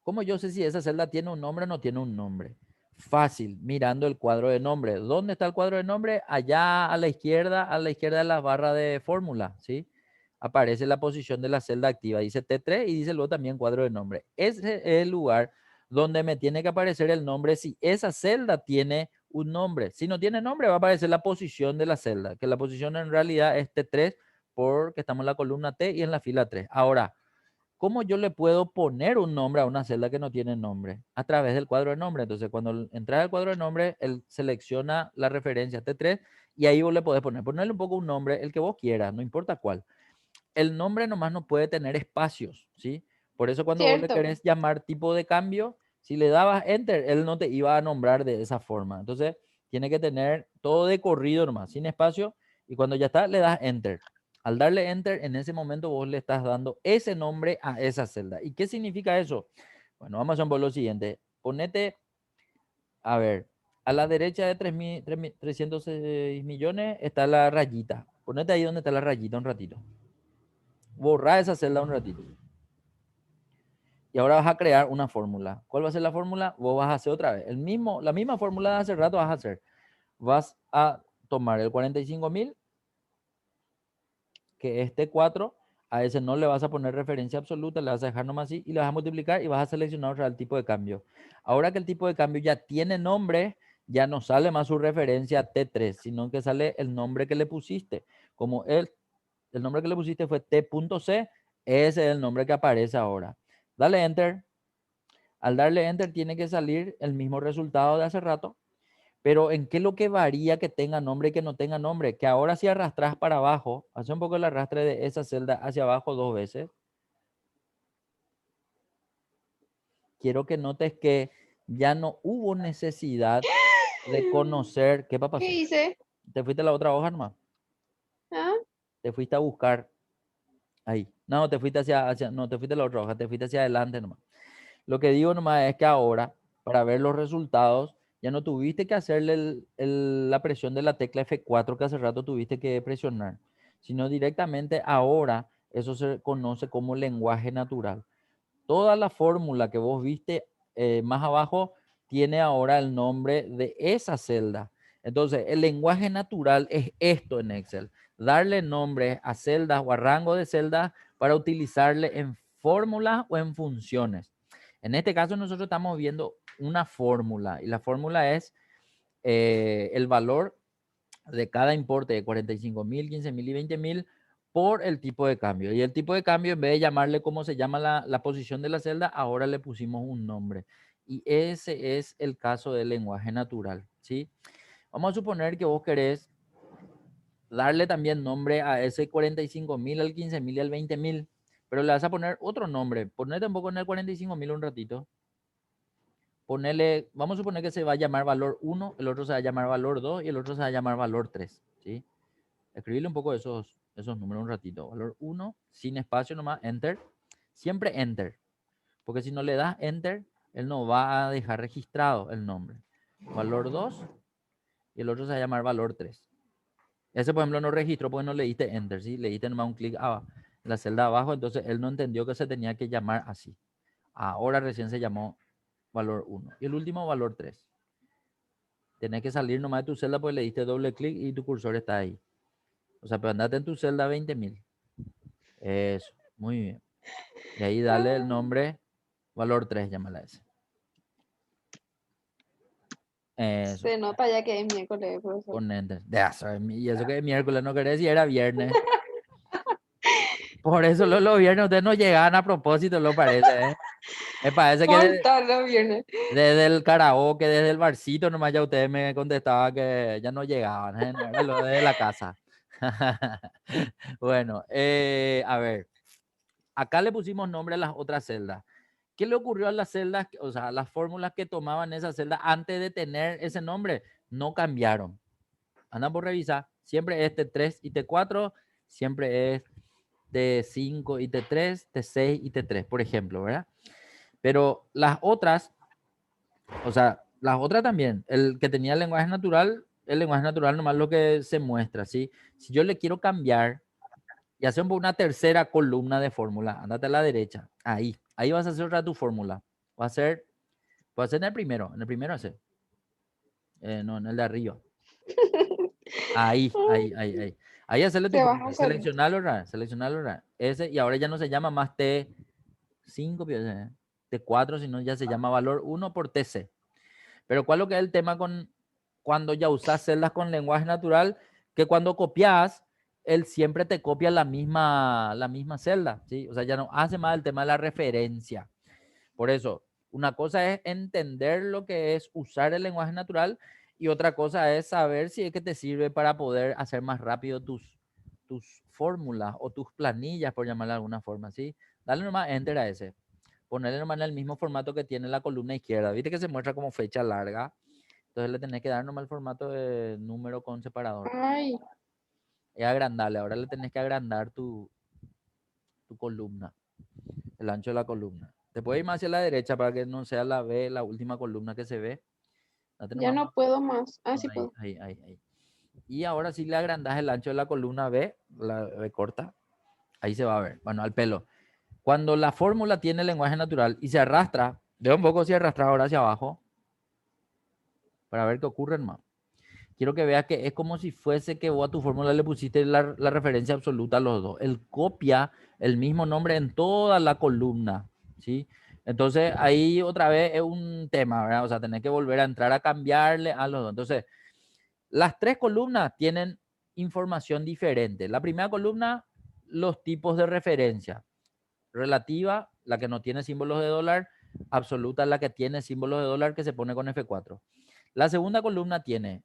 S1: ¿Cómo yo sé si esa celda tiene un nombre o no tiene un nombre? Fácil, mirando el cuadro de nombre. ¿Dónde está el cuadro de nombre? Allá a la izquierda de la barra de fórmula, ¿sí? Aparece la posición de la celda activa. Dice T3 y dice luego también cuadro de nombre. Ese es el lugar donde me tiene que aparecer el nombre si esa celda tiene un nombre. Si no tiene nombre, va a aparecer la posición de la celda, que la posición en realidad es T3 porque estamos en la columna T y en la fila 3. Ahora, ¿cómo yo le puedo poner un nombre a una celda que no tiene nombre? A través del cuadro de nombre. Entonces, cuando entras al cuadro de nombre, él selecciona la referencia T3 y ahí vos le podés ponerle un poco un nombre, el que vos quieras, no importa cuál. El nombre nomás no puede tener espacios, ¿sí? Por eso cuando vos le
S2: Cierto.
S1: querés llamar tipo de cambio, si le dabas enter, él no te iba a nombrar de esa forma. Entonces, tiene que tener todo de corrido nomás, sin espacio, y cuando ya está, le das enter. Al darle enter, en ese momento vos le estás dando ese nombre a esa celda. ¿Y qué significa eso? Bueno, vamos a hacer lo siguiente. Ponete, a ver, a la derecha de 306 millones está la rayita. Ponete ahí donde está la rayita un ratito. Borra esa celda un ratito. Y ahora vas a crear una fórmula. ¿Cuál va a ser la fórmula? Vos vas a hacer otra vez. La misma fórmula de hace rato vas a hacer. Vas a tomar el 45.000, que es T4, a ese no le vas a poner referencia absoluta, le vas a dejar nomás así y le vas a multiplicar y vas a seleccionar el tipo de cambio. Ahora que el tipo de cambio ya tiene nombre, ya no sale más su referencia T3, sino que sale el nombre que le pusiste. Como el nombre que le pusiste fue T.C, ese es el nombre que aparece ahora. Dale enter. Al darle enter tiene que salir el mismo resultado de hace rato, pero ¿en qué es lo que varía que tenga nombre y que no tenga nombre? Que ahora si arrastras para abajo, hace un poco el arrastre de esa celda hacia abajo 2 veces. Quiero que notes que ya no hubo necesidad de conocer. ¿Qué
S2: ¿Qué
S1: pasó?
S2: hice?
S1: ¿Te fuiste a la otra hoja nomás?
S2: ¿Ah?
S1: Te fuiste a buscar ahí. No, no, te fuiste a la otra hoja, te fuiste hacia adelante nomás. Lo que digo nomás es que ahora, para ver los resultados, ya no tuviste que hacerle la presión de la tecla F4 que hace rato tuviste que presionar, sino directamente ahora eso se conoce como lenguaje natural. Toda la fórmula que vos viste más abajo tiene ahora el nombre de esa celda. Entonces, el lenguaje natural es esto en Excel: darle nombre a celdas o a rango de celdas para utilizarle en fórmulas o en funciones. En este caso, nosotros estamos viendo una fórmula y la fórmula es el valor de cada importe de 45.000, 15.000 y 20.000 por el tipo de cambio. Y el tipo de cambio, en vez de llamarle cómo se llama la posición de la celda, ahora le pusimos un nombre. Y ese es el caso del lenguaje natural, ¿sí? Vamos a suponer que vos querés darle también nombre a ese 45.000, al 15.000 y al 20.000, pero le vas a poner otro nombre. Ponete un poco en el 45.000 un ratito. Ponele, vamos a suponer que se va a llamar valor 1, el otro se va a llamar valor 2 y el otro se va a llamar valor 3, ¿sí? Escribirle un poco esos números un ratito. Valor 1, sin espacio nomás, enter. Siempre enter, porque si no le das enter, él no va a dejar registrado el nombre. Valor 2 y el otro se va a llamar valor 3. Ese, por ejemplo, no registró porque no le diste enter, ¿sí? Le diste nomás un clic en la celda abajo, entonces él no entendió que se tenía que llamar así. Ahora recién se llamó valor 1. Y el último, valor 3. Tenés que salir nomás de tu celda porque le diste doble clic y tu cursor está ahí. O sea, pero andate en tu celda 20.000. Eso, muy bien. Y ahí dale el nombre, valor 3, llámala ese. Eso,
S2: Se nota ya que es miércoles, profesor.
S1: con enter. Y eso que es miércoles, no querés, si era viernes. Por eso los viernes ustedes no llegaban a propósito, lo parece, ¿eh? Me parece que
S2: Mortal los viernes.
S1: desde el karaoke, desde el barcito, nomás ya ustedes me contestaban que ya no llegaban, ¿eh? No era lo de la casa. Bueno, a ver, acá le pusimos nombre a las otras celdas. ¿Qué le ocurrió a las celdas, o sea, las fórmulas que tomaban esa celda antes de tener ese nombre? No cambiaron. Andan por revisar. Siempre es T3 y T4, siempre es T5 y T3, T6 y T3, por ejemplo, ¿verdad? Pero las otras, o sea, Las otras también. El que tenía el lenguaje natural nomás lo que se muestra, ¿sí? Si yo le quiero cambiar y hacer una tercera columna de fórmula, andate a la derecha. Ahí vas a hacer otra tu fórmula. Va a ser, puede ser en el primero hacer. No, en el de arriba. Ahí. Ahí hacerle tu
S2: Se baja
S1: fórmula.
S2: solito.
S1: Seleccionarlo. Ese, y ahora ya no se llama más T5, T4, sino ya se llama valor 1 por TC. Pero ¿cuál es lo que es el tema con cuando ya usas celdas con lenguaje natural? Que cuando copias, él siempre te copia la misma celda, ¿sí? O sea, ya no hace más el tema de la referencia. Por eso, una cosa es entender lo que es usar el lenguaje natural y otra cosa es saber si es que te sirve para poder hacer más rápido tus fórmulas o tus planillas, por llamarlo de alguna forma, ¿sí? Dale nomás enter a ese. Ponerle nomás en el mismo formato que tiene la columna izquierda. Viste que se muestra como fecha larga. Entonces le tenés que dar nomás el formato de número con separador.
S2: Ay,
S1: Es agrandarle. Ahora le tenés que agrandar tu columna, el ancho de la columna. Te puedes ir más hacia la derecha para que no sea la B, la última columna que se ve. Date
S2: ya
S1: nomás
S2: no
S1: más.
S2: puedo más. Ah, sí
S1: Ahí,
S2: puedo.
S1: ahí. Y ahora sí le agrandas el ancho de la columna B, la B corta. Ahí se va a ver. Bueno, al pelo. Cuando la fórmula tiene lenguaje natural y se arrastra, ve un poco si arrastra ahora hacia abajo para ver qué ocurre más. Quiero que veas que es como si fuese que vos a tu fórmula le pusiste la referencia absoluta a los dos. Él copia el mismo nombre en toda la columna, ¿sí? Entonces ahí otra vez es un tema, ¿verdad? O sea, tenés que volver a entrar a cambiarle a los dos. Entonces, las tres columnas tienen información diferente. La primera columna, los tipos de referencia. Relativa, la que no tiene símbolos de dólar. Absoluta, la que tiene símbolos de dólar que se pone con F4. La segunda columna tiene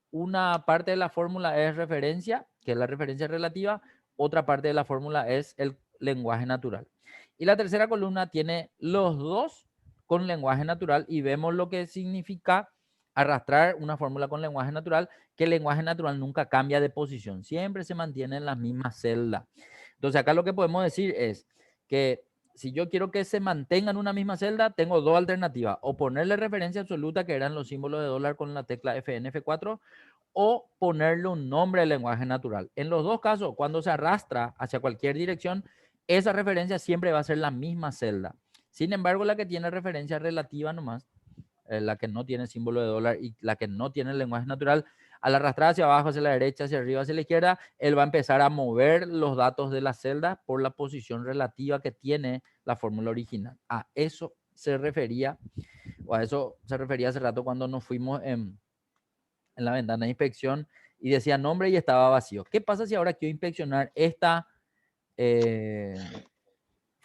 S1: una parte de la fórmula es referencia, que es la referencia relativa, otra parte de la fórmula es el lenguaje natural. Y la tercera columna tiene los dos con lenguaje natural y vemos lo que significa arrastrar una fórmula con lenguaje natural, que el lenguaje natural nunca cambia de posición, siempre se mantiene en la misma celda. Entonces acá lo que podemos decir es que si yo quiero que se mantenga en una misma celda, tengo dos alternativas, o ponerle referencia absoluta, que eran los símbolos de dólar con la tecla FN, F4, o ponerle un nombre al lenguaje natural. En los dos casos, cuando se arrastra hacia cualquier dirección, esa referencia siempre va a ser la misma celda. Sin embargo, la que tiene referencia relativa nomás, la que no tiene símbolo de dólar y la que no tiene el lenguaje natural, al arrastrar hacia abajo, hacia la derecha, hacia arriba, hacia la izquierda, él va a empezar a mover los datos de la celda por la posición relativa que tiene la fórmula original. A eso se refería, o a eso se refería hace rato cuando nos fuimos en la ventana de inspección y decía nombre y estaba vacío. ¿Qué pasa si ahora quiero inspeccionar esta?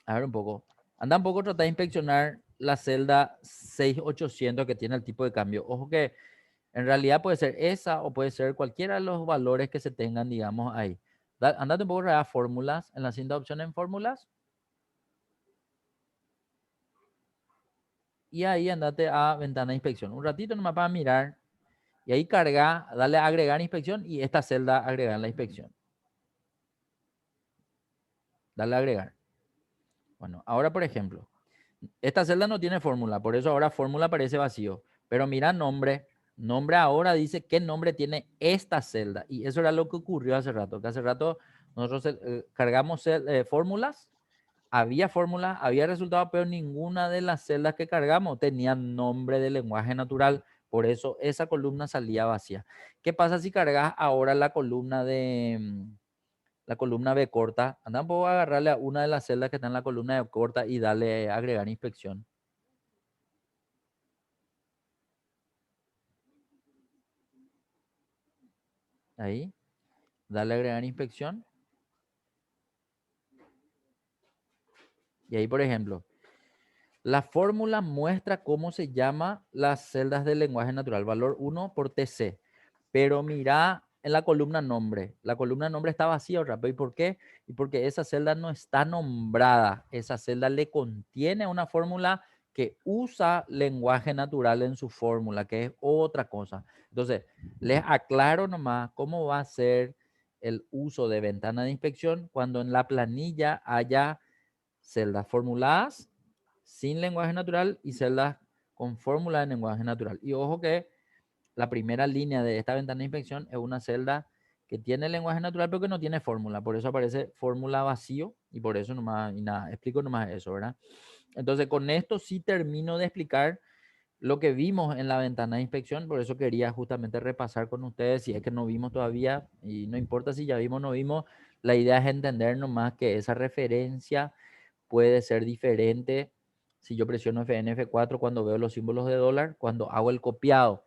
S1: A ver un poco. Anda un poco, trata de inspeccionar la celda 6800 que tiene el tipo de cambio. Ojo que en realidad puede ser esa o puede ser cualquiera de los valores que se tengan, digamos, ahí. Andate un poco a fórmulas, en la cinta de opción en fórmulas. Y ahí andate a ventana de inspección. Un ratito nomás para mirar. Y ahí carga, dale a agregar inspección y esta celda agregar en la inspección. Dale a agregar. Bueno, ahora por ejemplo, esta celda no tiene fórmula, por eso ahora fórmula aparece vacío. Pero mira nombre, nombre ahora dice qué nombre tiene esta celda. Y eso era lo que ocurrió hace rato, que hace rato nosotros cargamos fórmulas, había resultado, pero ninguna de las celdas que cargamos tenía nombre de lenguaje natural. Por eso esa columna salía vacía. ¿Qué pasa si cargas ahora la columna la columna B corta? Anda un poco a agarrarle a una de las celdas que está en la columna B corta y darle a agregar inspección. Ahí, dale a agregar inspección. Y ahí, por ejemplo, la fórmula muestra cómo se llama las celdas del lenguaje natural, valor 1 por TC. Pero mira en la columna nombre. La columna nombre está vacía, ¿y por qué? Y porque esa celda no está nombrada. Esa celda le contiene una fórmula que usa lenguaje natural en su fórmula, que es otra cosa. Entonces, les aclaro nomás cómo va a ser el uso de ventana de inspección cuando en la planilla haya celdas formuladas sin lenguaje natural y celdas con fórmula de lenguaje natural. Y ojo que la primera línea de esta ventana de inspección es una celda que tiene lenguaje natural pero que no tiene fórmula. Por eso aparece fórmula vacío y por eso nomás, y nada, explico nomás eso, ¿verdad? Entonces con esto sí termino de explicar lo que vimos en la ventana de inspección, por eso quería justamente repasar con ustedes, si es que no vimos todavía, y no importa si ya vimos o no vimos, la idea es entender nomás que esa referencia puede ser diferente si yo presiono FN F4 cuando veo los símbolos de dólar, cuando hago el copiado.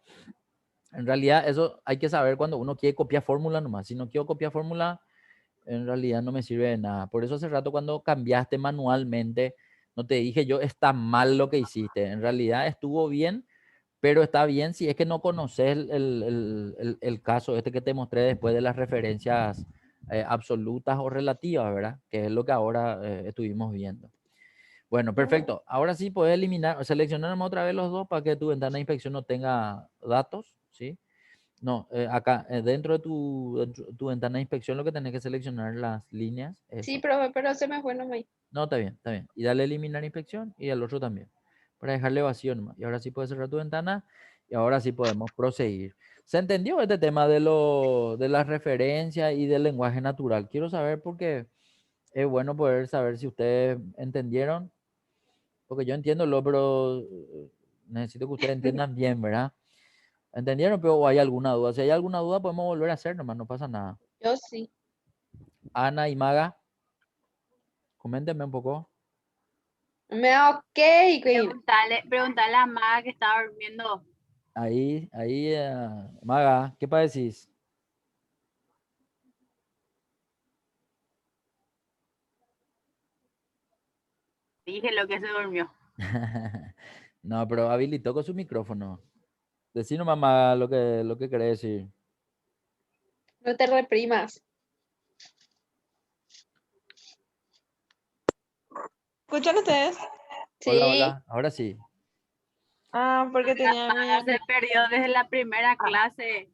S1: En realidad eso hay que saber cuando uno quiere copiar fórmula nomás. Si no quiero copiar fórmula, en realidad no me sirve de nada. Por eso hace rato cuando cambiaste manualmente, no te dije yo, está mal lo que hiciste. En realidad estuvo bien, pero está bien si es que no conoces el caso este que te mostré después de las referencias absolutas o relativas, ¿verdad? Que es lo que ahora estuvimos viendo. Bueno, perfecto. Ahora sí puedes eliminar, seleccionar otra vez los dos para que tu ventana de inspección no tenga datos, ¿sí? No, acá dentro de tu ventana de inspección lo que tenés que seleccionar las líneas,
S2: Sí,
S1: eso.
S2: profe, pero se me fue nomás.
S1: No, está bien, está bien. Y dale a eliminar inspección y al otro también, para dejarle vacío nomás. Y ahora sí puedes cerrar tu ventana y ahora sí podemos proseguir. ¿Se entendió este tema de las referencias y del lenguaje natural? Quiero saber porque es bueno poder saber si ustedes entendieron, porque yo entiendo lo, pero necesito que ustedes entiendan bien, ¿verdad? ¿Entendieron? Pero ¿o hay alguna duda? Si hay alguna duda podemos volver a hacer nomás, no pasa nada.
S2: Yo sí.
S1: Ana y Maga, coméntenme un poco.
S2: Me da ok, Queen.
S3: Preguntale a Maga que estaba durmiendo.
S1: Ahí, Maga, ¿qué decís?
S3: Dije lo que se durmió.
S1: No, pero habilitó con su micrófono. Decí nomás, Maga, lo que querés decir.
S2: No te reprimas.
S4: ¿Escuchan ustedes?
S1: Hola,
S2: Sí,
S1: hola, ahora sí.
S4: Ah, porque tenía
S3: Maga se perdió desde la primera
S4: Ah,
S3: clase.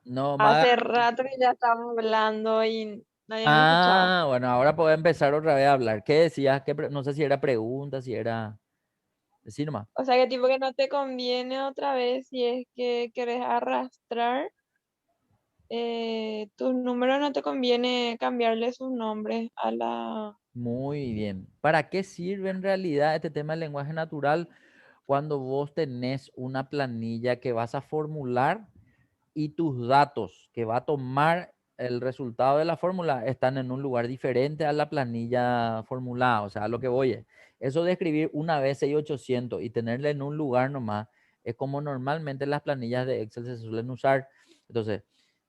S1: No, Maga.
S4: hace rato que ya estábamos hablando y nadie me escuchaba.
S1: Ah, bueno, ahora puedo empezar otra vez a hablar. ¿Qué decías? No sé si era pregunta, si era... Decí nomás.
S4: O sea, que tipo que no te conviene otra vez si es que querés arrastrar tus números, no te conviene cambiarle sus nombres a la...
S1: Muy bien. ¿Para qué sirve en realidad este tema del lenguaje natural cuando vos tenés una planilla que vas a formular y tus datos que va a tomar el resultado de la fórmula están en un lugar diferente a la planilla formulada? O sea, a lo que voy es, eso de escribir una vez 6800 y tenerla en un lugar nomás, es como normalmente las planillas de Excel se suelen usar. Entonces,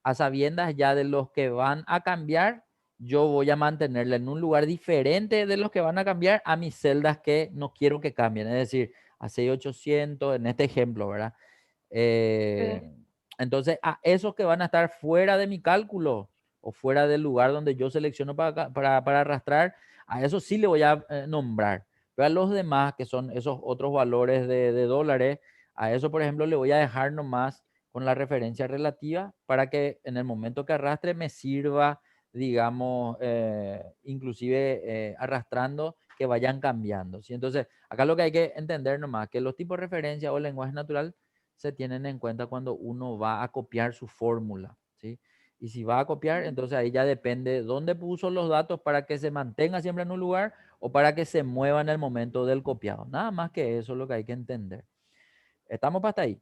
S1: a sabiendas ya de los que van a cambiar, yo voy a mantenerla en un lugar diferente de los que van a cambiar a mis celdas que no quiero que cambien. Es decir, a 6800 en este ejemplo, ¿verdad?
S4: Sí.
S1: Entonces, a esos que van a estar fuera de mi cálculo o fuera del lugar donde yo selecciono para arrastrar, a eso sí le voy a nombrar. Pero a los demás, que son esos otros valores de dólares, a eso, por ejemplo, le voy a dejar nomás con la referencia relativa para que en el momento que arrastre me sirva, digamos, inclusive arrastrando que vayan cambiando, ¿sí? Entonces, acá lo que hay que entender nomás, que los tipos de referencia o lenguaje natural se tienen en cuenta cuando uno va a copiar su fórmula, ¿sí? Y si va a copiar, entonces ahí ya depende dónde puso los datos para que se mantenga siempre en un lugar o para que se mueva en el momento del copiado. Nada más que eso es lo que hay que entender. ¿Estamos hasta ahí?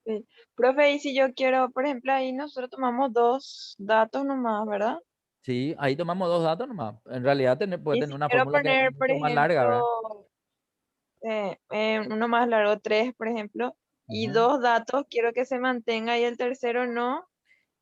S4: Sí. Profe, y si yo quiero, por ejemplo, ahí nosotros tomamos dos datos nomás, ¿verdad?
S1: Sí, ahí tomamos dos datos nomás. En realidad puede
S4: Y
S1: tener
S4: si
S1: una
S4: quiero
S1: fórmula que es
S4: poner, por
S1: mucho más larga, ¿verdad?
S4: ejemplo, uno más largo, tres, por ejemplo, y
S1: Ujú.
S4: dos datos, quiero que se mantenga y el tercero no.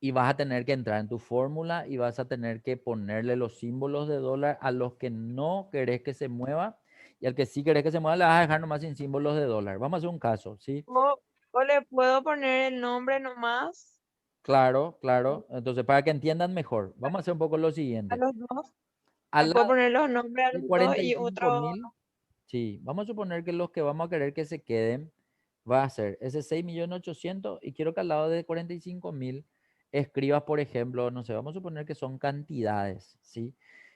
S1: Y vas a tener que entrar en tu fórmula y vas a tener que ponerle los símbolos de dólar a los que no querés que se mueva y al que sí querés que se mueva le vas a dejar nomás sin símbolos de dólar. Vamos a hacer un caso, ¿sí?
S4: O le puedo poner el nombre nomás
S1: Claro, claro. Entonces, para que entiendan mejor, vamos a hacer un poco lo
S4: a
S1: siguiente.
S4: los dos. Le
S1: Al
S4: puedo
S1: lado
S4: poner los nombres a
S1: de
S4: los dos
S1: cuarenta y
S4: y
S1: cinco
S4: otro.
S1: mil, sí, vamos a suponer que los que vamos a querer que se queden va a ser ese 6.800.000 y quiero que al lado de 45.000 escribas, por ejemplo, no sé, vamos a suponer que son cantidades, ¿sí?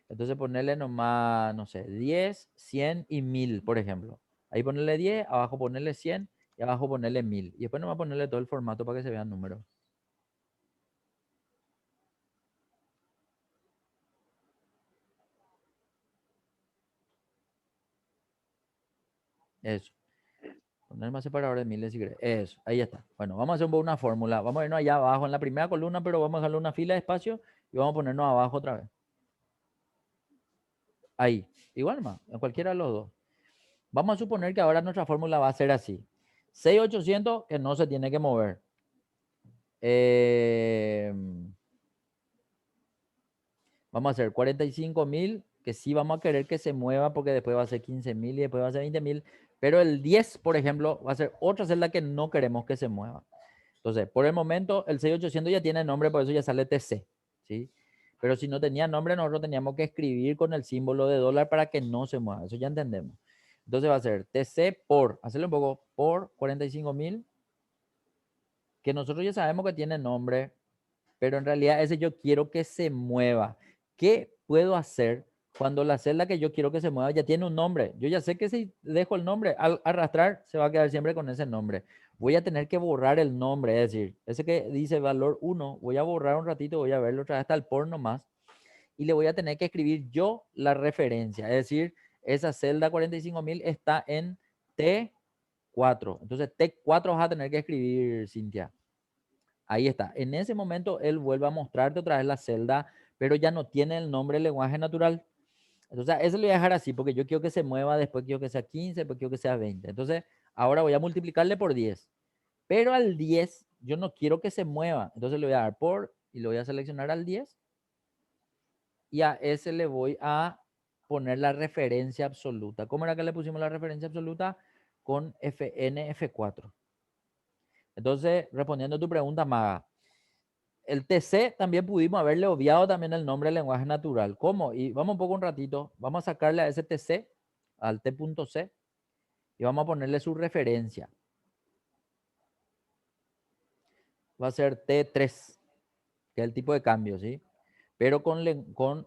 S1: Entonces ponerle nomás, no sé, 10, 100 y 1000, por ejemplo. Ahí ponerle 10, abajo ponerle 100 y abajo ponerle 1000. Y después nomás ponerle todo el formato para que se vean números. Eso. Poner más separador de miles si querés. Eso, ahí está. Bueno, vamos a hacer un poco una fórmula. Vamos a irnos allá abajo en la primera columna, pero vamos a dejarle una fila de espacio y vamos a ponernos abajo otra vez. Ahí. Igual más, en cualquiera de los dos. Vamos a suponer que ahora nuestra fórmula va a ser así. 6800 que no se tiene que mover. Vamos a hacer 45.000 que sí vamos a querer que se mueva porque después va a ser 15.000 y después va a ser 20.000. Pero el 10, por ejemplo, va a ser otra celda que no queremos que se mueva. Entonces, por el momento, el 6800 ya tiene nombre, por eso ya sale TC, ¿sí? Pero si no tenía nombre, nosotros teníamos que escribir con el símbolo de dólar para que no se mueva. Eso ya entendemos. Entonces va a ser TC por, hacerle un poco, por 45.000, que nosotros ya sabemos que tiene nombre, pero en realidad ese yo quiero que se mueva. ¿Qué puedo hacer cuando la celda que yo quiero que se mueva ya tiene un nombre? Yo ya sé que si dejo el nombre, al arrastrar, se va a quedar siempre con ese nombre. Voy a tener que borrar el nombre, es decir, ese que dice valor 1, voy a borrar un ratito, voy a verlo otra vez hasta el por nomás, y le voy a tener que escribir yo la referencia, es decir, esa celda 45.000 está en T4. Entonces T4 vas a tener que escribir, Cintia. Ahí está. En ese momento él vuelve a mostrarte otra vez la celda, pero ya no tiene el nombre lenguaje natural. Entonces, eso lo voy a dejar así porque yo quiero que se mueva, después quiero que sea 15, después quiero que sea 20. Entonces, ahora voy a multiplicarle por 10. Pero al 10 yo no quiero que se mueva. Entonces le voy a dar por y lo voy a seleccionar al 10. Y a ese le voy a poner la referencia absoluta. ¿Cómo era que le pusimos la referencia absoluta? Con FN F4. Entonces, respondiendo a tu pregunta, Maga, el TC también pudimos haberle obviado también el nombre del lenguaje natural. ¿Cómo? Y vamos un poco un ratito. Vamos a sacarle a ese TC, al T.C, y vamos a ponerle su referencia. Va a ser T3, que es el tipo de cambio, ¿sí? Pero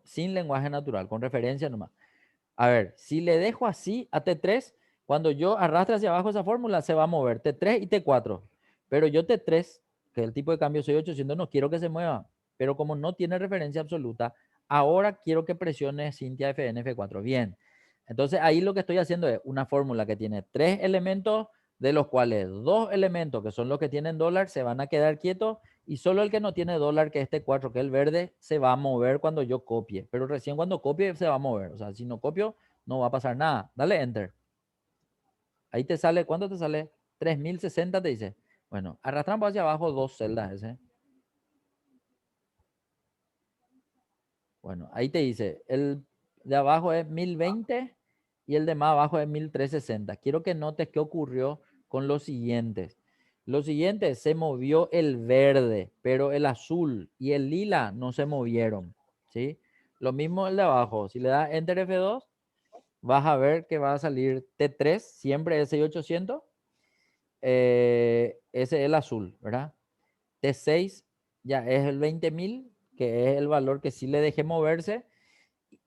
S1: sin lenguaje natural, con referencia nomás. A ver, si le dejo así a T3, cuando yo arrastre hacia abajo esa fórmula, se va a mover T3 y T4. Pero yo T3, que es el tipo de cambio soy 800, no quiero que se mueva. Pero como no tiene referencia absoluta, ahora quiero que presione Cintia FN F4. Bien. Entonces ahí lo que estoy haciendo es una fórmula que tiene 3 elementos, de los cuales 2 elementos, que son los que tienen dólar, se van a quedar quietos, y solo el que no tiene dólar, que es este 4, que es el verde, se va a mover cuando yo copie. Pero recién cuando copie se va a mover. O sea, si no copio, no va a pasar nada. Dale Enter. Ahí te sale, ¿cuánto te sale? 3060 te dice. Bueno, arrastramos hacia abajo 2 celdas ese. Bueno, ahí te dice, el de abajo es 1020 y el de más abajo es 1360. Quiero que notes qué ocurrió con los siguientes. Los siguientes se movió el verde, pero el azul y el lila no se movieron, ¿sí? Lo mismo el de abajo. Si le das Enter F2, vas a ver que va a salir T3, siempre S800. Ese es el azul, ¿verdad? T6 ya es el 20.000, que es el valor que sí le dejé moverse.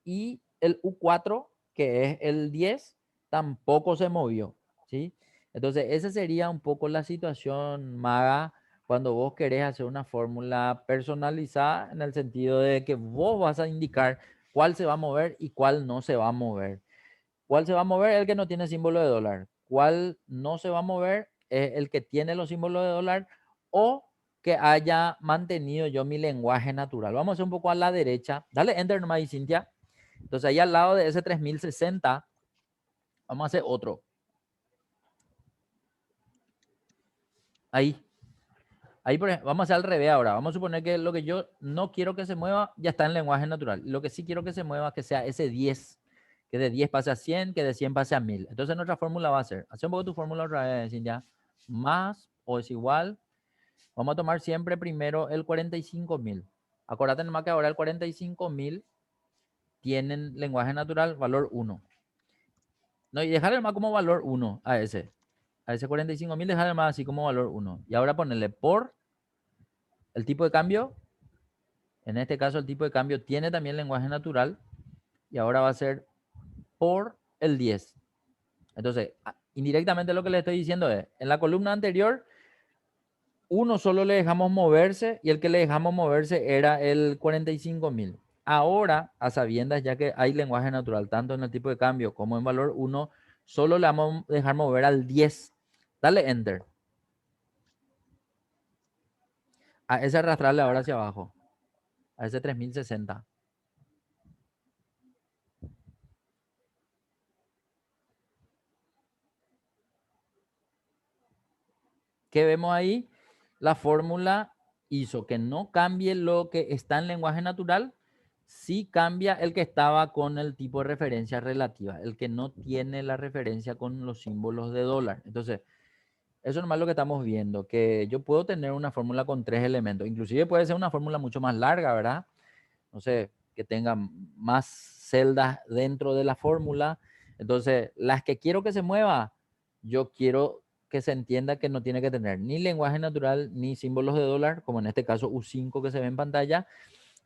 S1: Y el U4, que es el 10, tampoco se movió, ¿sí? Entonces, esa sería un poco la situación, Maga, cuando vos querés hacer una fórmula personalizada en el sentido de que vos vas a indicar cuál se va a mover y cuál no se va a mover. ¿Cuál se va a mover? El que no tiene símbolo de dólar. ¿Cuál no se va a mover? Es el que tiene los símbolos de dólar o que haya mantenido yo mi lenguaje natural. Vamos a hacer un poco a la derecha. Dale Enter nomás, Cintia. Entonces ahí al lado de ese 3060, vamos a hacer otro. Ahí. Ahí vamos a hacer al revés ahora. Vamos a suponer que lo que yo no quiero que se mueva ya está en lenguaje natural. Lo que sí quiero que se mueva es que sea ese 10. Que de 10 pase a 100, que de 100 pase a 1000. Entonces nuestra fórmula va a ser, hace un poco tu fórmula otra vez, Cintia. Más o es igual. Vamos a tomar siempre primero el 45.000. Acordate nomás que ahora el 45.000 tienen lenguaje natural, valor 1. No, y dejarle más como valor 1 a ese. A ese 45.000 dejarle más así como valor 1. Y ahora ponerle por el tipo de cambio. En este caso el tipo de cambio tiene también lenguaje natural. Y ahora va a ser por el 10. Entonces, Indirectamente lo que le estoy diciendo es, en la columna anterior, uno solo le dejamos moverse y el que le dejamos moverse era el 45.000. Ahora, a sabiendas ya que hay lenguaje natural, tanto en el tipo de cambio como en valor uno, solo le vamos a dejar mover al 10. Dale Enter. A ese arrastrarle ahora hacia abajo. A ese 3060. ¿Qué vemos ahí? La fórmula hizo que no cambie lo que está en lenguaje natural, sí cambia el que estaba con el tipo de referencia relativa, el que no tiene la referencia con los símbolos de dólar. Entonces, eso es nomás lo que estamos viendo, que yo puedo tener una fórmula con 3 elementos, inclusive puede ser una fórmula mucho más larga, ¿verdad? No sé, que tenga más celdas dentro de la fórmula. Entonces, las que quiero que se mueva, yo quiero que se entienda que no tiene que tener ni lenguaje natural ni símbolos de dólar, como en este caso U5 que se ve en pantalla,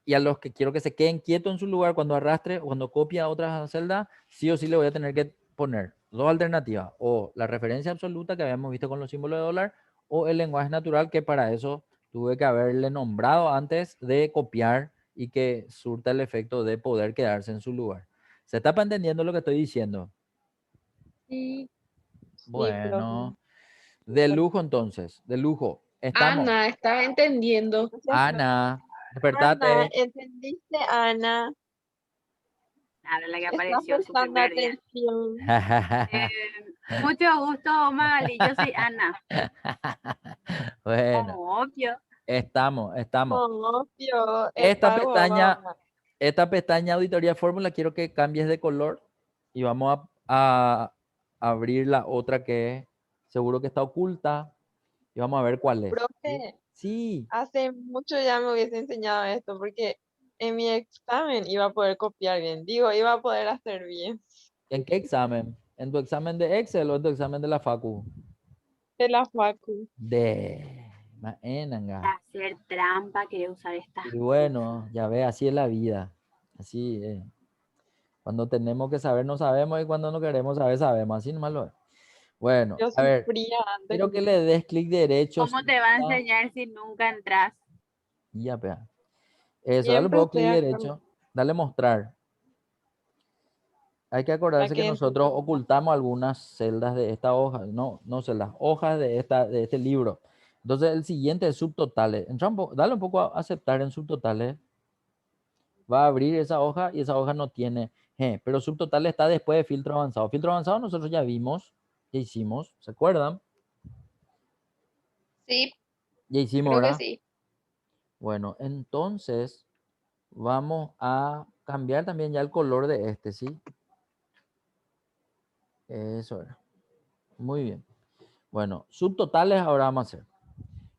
S1: y a los que quiero que se queden quietos en su lugar cuando arrastre o cuando copie a otra celda, sí o sí le voy a tener que poner dos alternativas, o la referencia absoluta que habíamos visto con los símbolos de dólar, o el lenguaje natural, que para eso tuve que haberle nombrado antes de copiar y que surta el efecto de poder quedarse en su lugar. ¿Se está entendiendo lo que estoy diciendo?
S4: Sí, sí, profe.
S1: Bueno, de lujo entonces, de lujo. Estamos.
S2: Ana, estaba entendiendo.
S4: Gracias, profe.
S1: Ana,
S4: Ana,
S1: despertate.
S4: ¿entendiste, Ana?
S3: Ahora la que
S4: Estás
S3: apareció súper
S4: prestando
S3: perdida.
S4: atención.
S3: Eh, mucho gusto, Magali. Yo soy Ana.
S1: Bueno,
S3: Como obvio.
S1: estamos.
S4: Obvio,
S1: Esta
S4: está
S1: pestaña,
S4: huevona.
S1: esta pestaña auditoría fórmula, quiero que cambies de color y vamos a abrir la otra que seguro que está oculta y vamos a ver cuál es. ¿Sí?
S4: Profe,
S1: Sí.
S4: hace mucho ya me hubiese enseñado esto porque en mi examen iba a poder copiar bien. Digo, iba a poder hacer bien.
S1: ¿En qué examen? ¿En tu examen de Excel o en tu examen de la Facu?
S4: De la facu.
S1: De Maenanga.
S3: Hacer trampa, quería usar estas
S1: Y
S3: cosas.
S1: bueno, ya ve, así es la vida. Así es. Cuando tenemos que saber, no sabemos, y cuando no queremos saber, sabemos. Así nomás lo es. Bueno,
S4: Yo
S1: a ver,
S4: sufría antes.
S1: quiero que le des clic derecho.
S3: ¿Cómo te va a enseñar si nunca entras?
S1: Ya, pea. Eso, dale un
S4: Siempre
S1: poco
S4: estoy
S1: clic
S4: acá
S1: derecho. Dale mostrar. Hay que
S4: para
S1: acordarse que
S4: que
S1: nosotros
S4: entiendan.
S1: ocultamos algunas celdas de esta hoja. No, no celdas, hojas de este libro. Entonces, el siguiente es subtotales. Dale un poco a aceptar en subtotales. Va a abrir esa hoja y esa hoja no tiene. Pero subtotal está después de filtro avanzado. Filtro avanzado nosotros ya vimos, ya hicimos, ¿se acuerdan?
S2: Sí,
S1: Ya hicimos,
S2: creo que
S1: ¿verdad?
S2: sí.
S1: Bueno, entonces vamos a cambiar también ya el color de este, ¿sí? Eso era. Muy bien. Bueno, subtotales ahora vamos a hacer.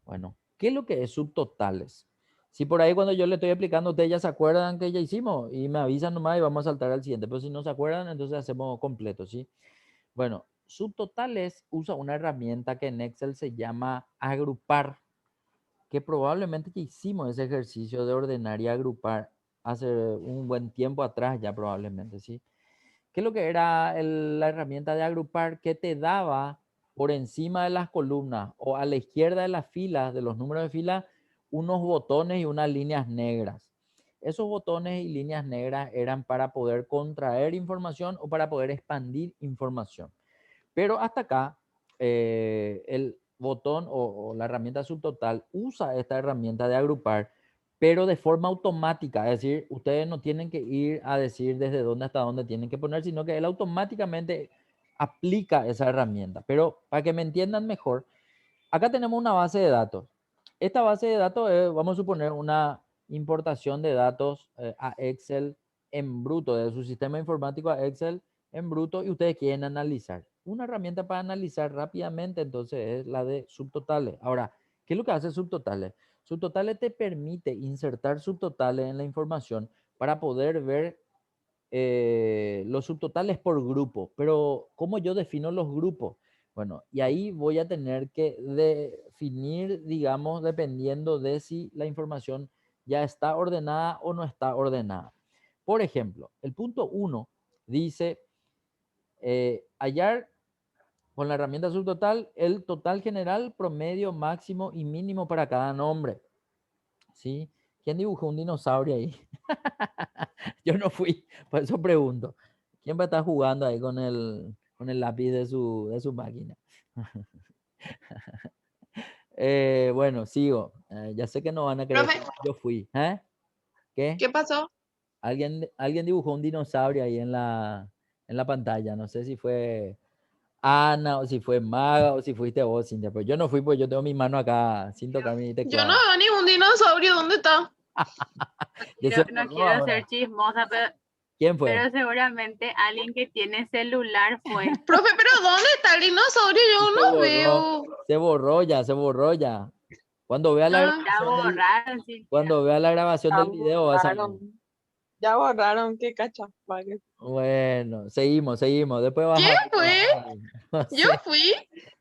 S1: Bueno, ¿qué es lo que es subtotales? Si por ahí cuando yo le estoy explicando, ustedes ya se acuerdan que ya hicimos y me avisan nomás y vamos a saltar al siguiente. Pero si no se acuerdan, entonces hacemos completo, ¿sí? Bueno, subtotales usa una herramienta que en Excel se llama agrupar, que probablemente ya hicimos ese ejercicio de ordenar y agrupar hace un buen tiempo atrás ya probablemente, ¿sí? ¿Qué es lo que era la herramienta de agrupar que te daba por encima de las columnas o a la izquierda de las filas, de los números de fila, unos botones y unas líneas negras? Esos botones y líneas negras eran para poder contraer información o para poder expandir información. Pero hasta acá, el botón o la herramienta subtotal usa esta herramienta de agrupar, pero de forma automática. Es decir, ustedes no tienen que ir a decir desde dónde hasta dónde tienen que poner, sino que él automáticamente aplica esa herramienta. Pero para que me entiendan mejor, acá tenemos una base de datos. Esta base de datos es, vamos a suponer, una importación de datos a Excel en bruto, de su sistema informático a Excel en bruto, y ustedes quieren analizar. Una herramienta para analizar rápidamente, entonces, es la de subtotales. Ahora, ¿qué es lo que hace subtotales? Subtotales te permite insertar subtotales en la información para poder ver los subtotales por grupo. Pero, ¿cómo yo defino los grupos? Bueno, y ahí voy a tener que definir, digamos, dependiendo de si la información ya está ordenada o no está ordenada. Por ejemplo, el punto 1 dice hallar Con la herramienta subtotal, el total general, promedio, máximo y mínimo para cada nombre. ¿Sí? ¿Quién dibujó un dinosaurio ahí? Yo no fui, por eso pregunto. ¿Quién va a estar jugando ahí con el lápiz de su máquina? Bueno, sigo. Ya sé que no van a querer.
S4: Profe,
S1: Yo fui. ¿Eh? ¿Qué?
S4: ¿qué pasó?
S1: Alguien dibujó un dinosaurio ahí en la pantalla. No sé si fue Ana o si fue Maga o si fuiste vos, Cintia. Pero yo no fui porque yo tengo mi mano acá sin tocar mi
S4: Yo no
S1: teclado.
S4: veo ningún dinosaurio, ¿dónde está?
S1: Ya se
S3: No
S1: borró
S3: quiero
S1: ahora.
S3: ser chismosa,
S1: ¿Quién fue?
S3: pero seguramente alguien que tiene celular fue.
S4: Profe, pero ¿dónde está el dinosaurio? Yo
S1: Se
S4: no
S1: borró,
S4: veo.
S1: se borró ya. Cuando vea la
S4: Ah,
S3: Ya
S1: grabación del,
S3: borraron, sí.
S1: cuando vea la grabación
S4: ya
S1: del video vas a ver.
S4: borraron. Ya borraron, qué cachafa.
S1: Bueno, seguimos. Después vas
S4: ¿Quién
S1: a ver que
S4: fue?
S1: vas a ver. No
S4: Yo
S1: sé.
S4: fui.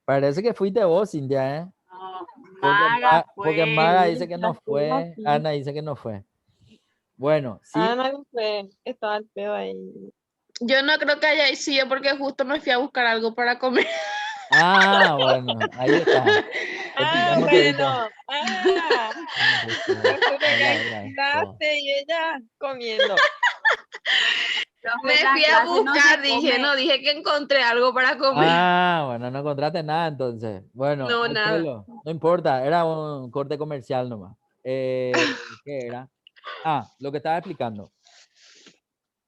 S1: Parece que fuiste vos, Cintia, ¿eh?
S3: No,
S1: Porque,
S3: Maga
S1: porque
S3: fue.
S1: Maga
S4: Sí,
S1: dice que
S4: ya
S1: no
S4: estuve
S1: fue,
S4: aquí.
S1: Ana dice que no fue. Bueno, sí.
S4: Ana no fue, estaba el pedo ahí. Yo no creo que haya sido porque justo me fui a buscar algo para comer.
S1: Ah, bueno, ahí está. Te
S4: Ah,
S1: pillamos todito.
S4: bueno. Ah,
S1: Bueno, Jesús,
S4: yo juré
S1: no
S4: que
S1: la
S4: ahí
S1: era esto.
S4: tiraste y ella comiendo.
S3: Profe,
S4: Me
S3: en la
S4: fui a
S3: clase no
S4: buscar,
S3: se
S4: dije,
S3: come.
S4: no, dije que encontré algo para comer.
S1: Ah, bueno, no encontraste nada entonces. Bueno,
S4: No,
S1: al
S4: nada.
S1: pelo. No importa, era un corte comercial nomás. ¿Qué era? Ah, lo que estaba explicando.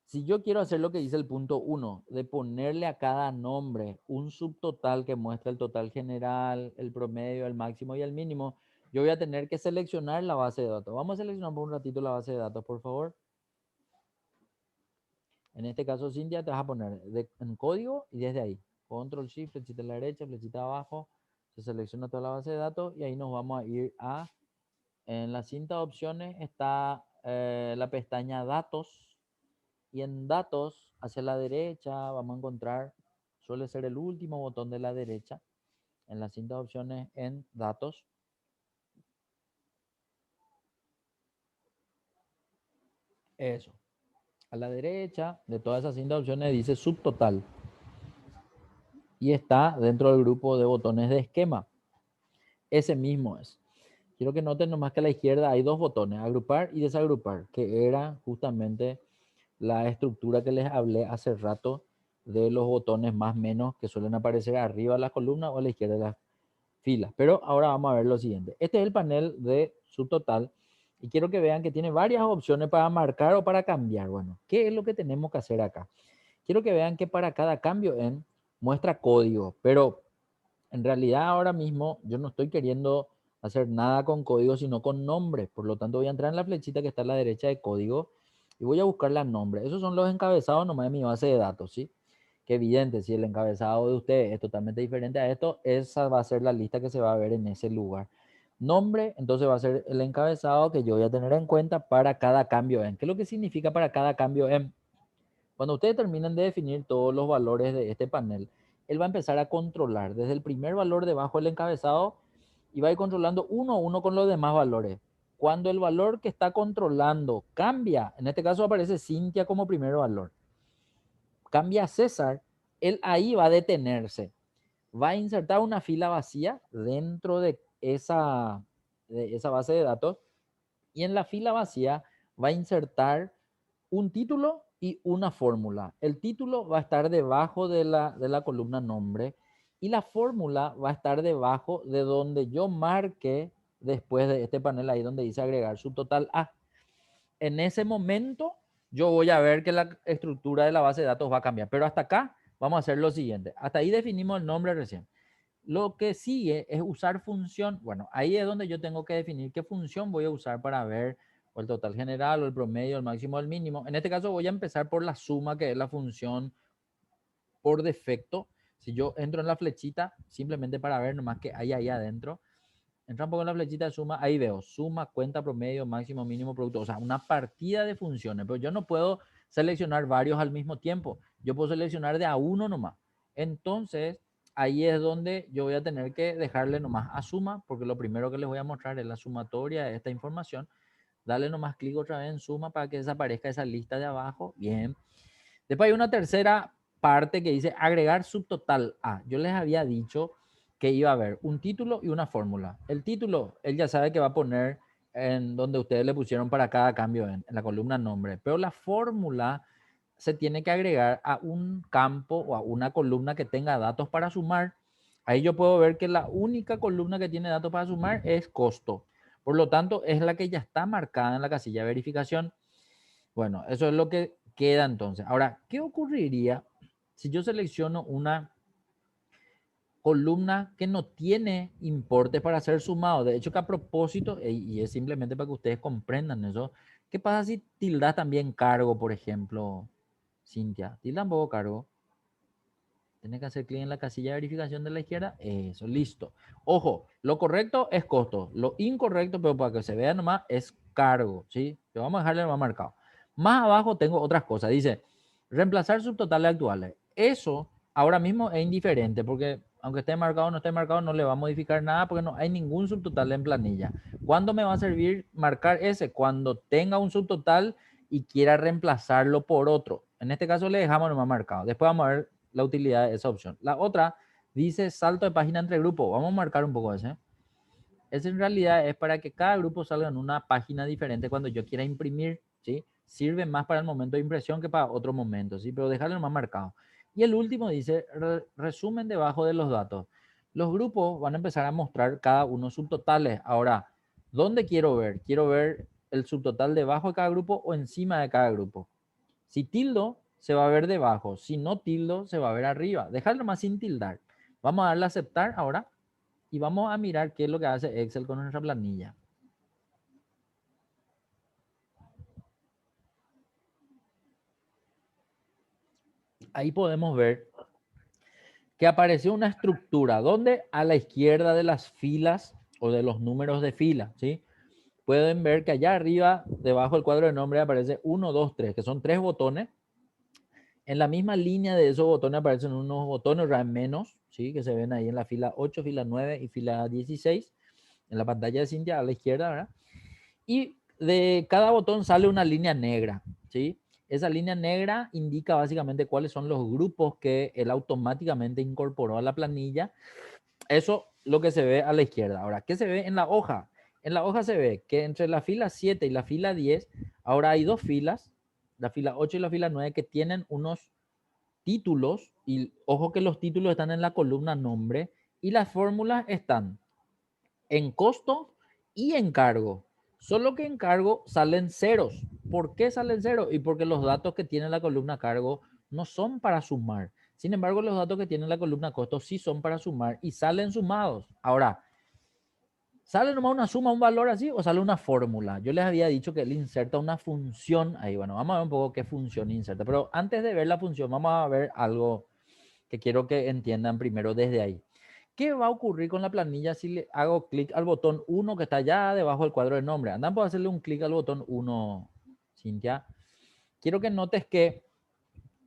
S1: Si yo quiero hacer lo que dice el punto 1, de ponerle a cada nombre un subtotal que muestra el total general, el promedio, el máximo y el mínimo, yo voy a tener que seleccionar la base de datos. Vamos a seleccionar por un ratito la base de datos, por favor. En este caso, Cintia, te vas a poner en código y desde ahí. Control Shift, flechita a la derecha, flechita abajo. Se selecciona toda la base de datos y ahí nos vamos a ir a... En la cinta de opciones está la pestaña Datos. Y en Datos, hacia la derecha, vamos a encontrar, suele ser el último botón de la derecha. En la cinta de opciones en Datos. Eso. A la derecha de toda esa cinta de opciones dice Subtotal. Y está dentro del grupo de botones de esquema. Ese mismo es. Quiero que noten nomás que a la izquierda hay dos botones, agrupar y desagrupar, que era justamente la estructura que les hablé hace rato de los botones más menos que suelen aparecer arriba de las columnas o a la izquierda de las filas. Pero ahora vamos a ver lo siguiente. Este es el panel de subtotal y quiero que vean que tiene varias opciones para marcar o para cambiar. Bueno, ¿qué es lo que tenemos que hacer acá? Quiero que vean que para cada cambio en muestra código, pero en realidad ahora mismo yo no estoy queriendo hacer nada con código, sino con nombre. Por lo tanto, voy a entrar en la flechita que está a la derecha de código y voy a buscar la nombre. Esos son los encabezados nomás de mi base de datos, ¿sí? Que evidente, si el encabezado de usted es totalmente diferente a esto, esa va a ser la lista que se va a ver en ese lugar. Nombre, entonces va a ser el encabezado que yo voy a tener en cuenta para cada cambio en. ¿Qué es lo que significa para cada cambio en? Cuando ustedes terminen de definir todos los valores de este panel, él va a empezar a controlar desde el primer valor debajo del encabezado y va a ir controlando uno a uno con los demás valores. Cuando el valor que está controlando cambia, en este caso aparece Cintia como primer valor, cambia a César, él ahí va a detenerse. Va a insertar una fila vacía dentro de esa base de datos y en la fila vacía va a insertar un título y una fórmula. El título va a estar debajo de la columna nombre y la fórmula va a estar debajo de donde yo marque después de este panel ahí donde dice agregar subtotal A. En ese momento yo voy a ver que la estructura de la base de datos va a cambiar, pero hasta acá vamos a hacer lo siguiente. Hasta ahí definimos el nombre recién. Lo que sigue es usar función. Bueno, ahí es donde yo tengo que definir qué función voy a usar para ver o el total general o el promedio, el máximo o el mínimo. En este caso voy a empezar por la suma, que es la función por defecto. Si yo entro en la flechita, simplemente para ver nomás que hay ahí adentro, entra un poco en la flechita de suma, ahí veo suma, cuenta, promedio, máximo, mínimo, producto. O sea, una partida de funciones, pero yo no puedo seleccionar varios al mismo tiempo. Yo puedo seleccionar de a uno nomás. Entonces, ahí es donde yo voy a tener que dejarle nomás a suma, porque lo primero que les voy a mostrar es la sumatoria de esta información. Dale nomás clic otra vez en suma para que desaparezca esa lista de abajo. Bien. Después hay una tercera parte que dice agregar subtotal A. Yo les había dicho que iba a haber un título y una fórmula. El título, él ya sabe que va a poner en donde ustedes le pusieron para cada cambio en la columna nombre, pero la fórmula se tiene que agregar a un campo o a una columna que tenga datos para sumar. Ahí yo puedo ver que la única columna que tiene datos para sumar es costo. Por lo tanto, es la que ya está marcada en la casilla de verificación. Bueno, eso es lo que queda entonces. Ahora, ¿qué ocurriría si yo selecciono una columna que no tiene importe para ser sumado? De hecho, que a propósito, y es simplemente para que ustedes comprendan eso, ¿qué pasa si tildas también cargo, por ejemplo, Cintia? Tilda un poco cargo. Tienes que hacer clic en la casilla de verificación de la izquierda. Eso, listo. Ojo, lo correcto es costo. Lo incorrecto, pero para que se vea nomás, es cargo, ¿sí? Que vamos a dejarle más marcado. Más abajo tengo otras cosas. Dice, reemplazar subtotales actuales. Eso ahora mismo es indiferente porque aunque esté marcado o no esté marcado, no le va a modificar nada porque no hay ningún subtotal en planilla. ¿Cuándo me va a servir marcar ese? Cuando tenga un subtotal y quiera reemplazarlo por otro. En este caso le dejamos nomás marcado. Después vamos a ver la utilidad de esa opción. La otra dice salto de página entre grupos. Vamos a marcar un poco ese. Ese en realidad es para que cada grupo salga en una página diferente cuando yo quiera imprimir, ¿sí? Sirve más para el momento de impresión que para otro momento, ¿sí? Pero dejarlo más marcado. Y el último dice resumen debajo de los datos. Los grupos van a empezar a mostrar cada uno subtotales. Ahora, ¿dónde quiero ver? Quiero ver el subtotal debajo de cada grupo o encima de cada grupo. Si tildo, se va a ver debajo. Si no tildo, se va a ver arriba. Dejarlo más sin tildar. Vamos a darle a aceptar ahora y vamos a mirar qué es lo que hace Excel con nuestra planilla. Ahí podemos ver que apareció una estructura donde a la izquierda de las filas o de los números de fila, ¿sí? Pueden ver que allá arriba, debajo del cuadro de nombre, aparece 1, 2, 3, que son 3 botones. En la misma línea de esos botones aparecen unos botones menos, ¿sí? Que se ven ahí en la fila 8, fila 9 y fila 16, en la pantalla de Cintia a la izquierda, ¿verdad? Y de cada botón sale una línea negra, ¿sí? Esa línea negra indica básicamente cuáles son los grupos que él automáticamente incorporó a la planilla. Eso lo que se ve a la izquierda. Ahora, ¿qué se ve en la hoja? En la hoja se ve que entre la fila 7 y la fila 10, ahora hay dos filas, la fila 8 y la fila 9, que tienen unos títulos, y ojo que los títulos están en la columna nombre, y las fórmulas están en costo y en cargo. Solo que en cargo salen ceros. ¿Por qué salen ceros? Y porque los datos que tiene la columna cargo no son para sumar. Sin embargo, los datos que tiene la columna costo sí son para sumar y salen sumados. Ahora, ¿sale nomás una suma, un valor así o sale una fórmula? Yo les había dicho que él inserta una función ahí. Bueno, vamos a ver un poco qué función inserta. Pero antes de ver la función, vamos a ver algo que quiero que entiendan primero desde ahí. ¿Qué va a ocurrir con la planilla si le hago clic al botón 1 que está allá debajo del cuadro de nombre? Andan por hacerle un clic al botón 1, Cintia. Quiero que notes que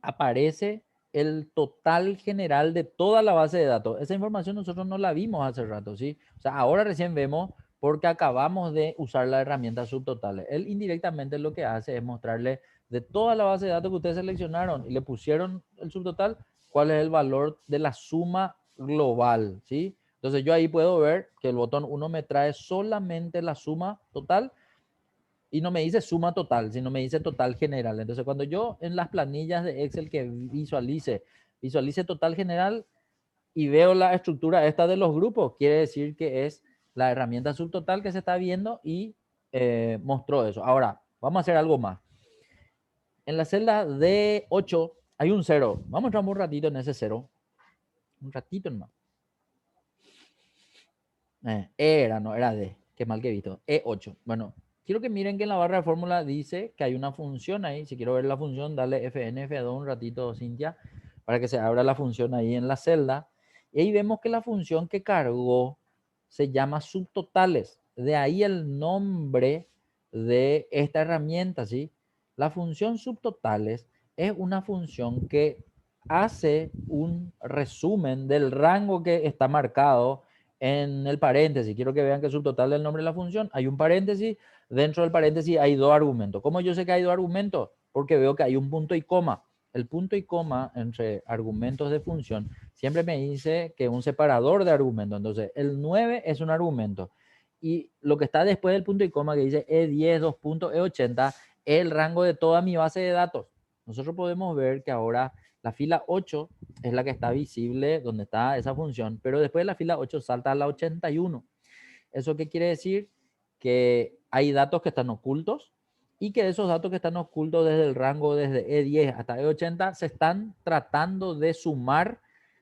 S1: aparece el total general de toda la base de datos. Esa información nosotros no la vimos hace rato, ¿sí? O sea, ahora recién vemos porque acabamos de usar la herramienta subtotales. Él indirectamente lo que hace es mostrarle de toda la base de datos que ustedes seleccionaron y le pusieron el subtotal, cuál es el valor de la suma global, ¿sí? Entonces yo ahí puedo ver que el botón 1 me trae solamente la suma total y no me dice suma total, sino me dice total general. Entonces cuando yo en las planillas de Excel que visualice total general y veo la estructura esta de los grupos, quiere decir que es la herramienta subtotal que se está viendo y mostró eso. Ahora, vamos a hacer algo más. En la celda D8 hay un 0. Vamos a entrar un ratito en ese 0. Un ratito nomás. No era D. Qué mal que he visto. E8. Bueno, quiero que miren que en la barra de fórmula dice que hay una función ahí. Si quiero ver la función, dale FN, F2 un ratito, Cintia, para que se abra la función ahí en la celda. Y ahí vemos que la función que cargó se llama subtotales. De ahí el nombre de esta herramienta, ¿sí? La función subtotales es una función que hace un resumen del rango que está marcado en el paréntesis. Quiero que vean que subtotal del nombre de la función. Hay un paréntesis. Dentro del paréntesis hay dos argumentos. ¿Cómo yo sé que hay dos argumentos? Porque veo que hay un punto y coma. el punto y coma entre argumentos de función siempre me dice que es un separador de argumentos. Entonces, el 9 es un argumento. Y lo que está después del punto y coma que dice E10, 2 puntos, E80, es el rango de toda mi base de datos. Nosotros podemos ver que ahora la fila 8 es la que está visible donde está esa función, pero después de la fila 8 salta a la 81. ¿Eso qué quiere decir? Que hay datos que están ocultos y que esos datos que están ocultos desde el rango desde E10 hasta E80 se están tratando de sumar.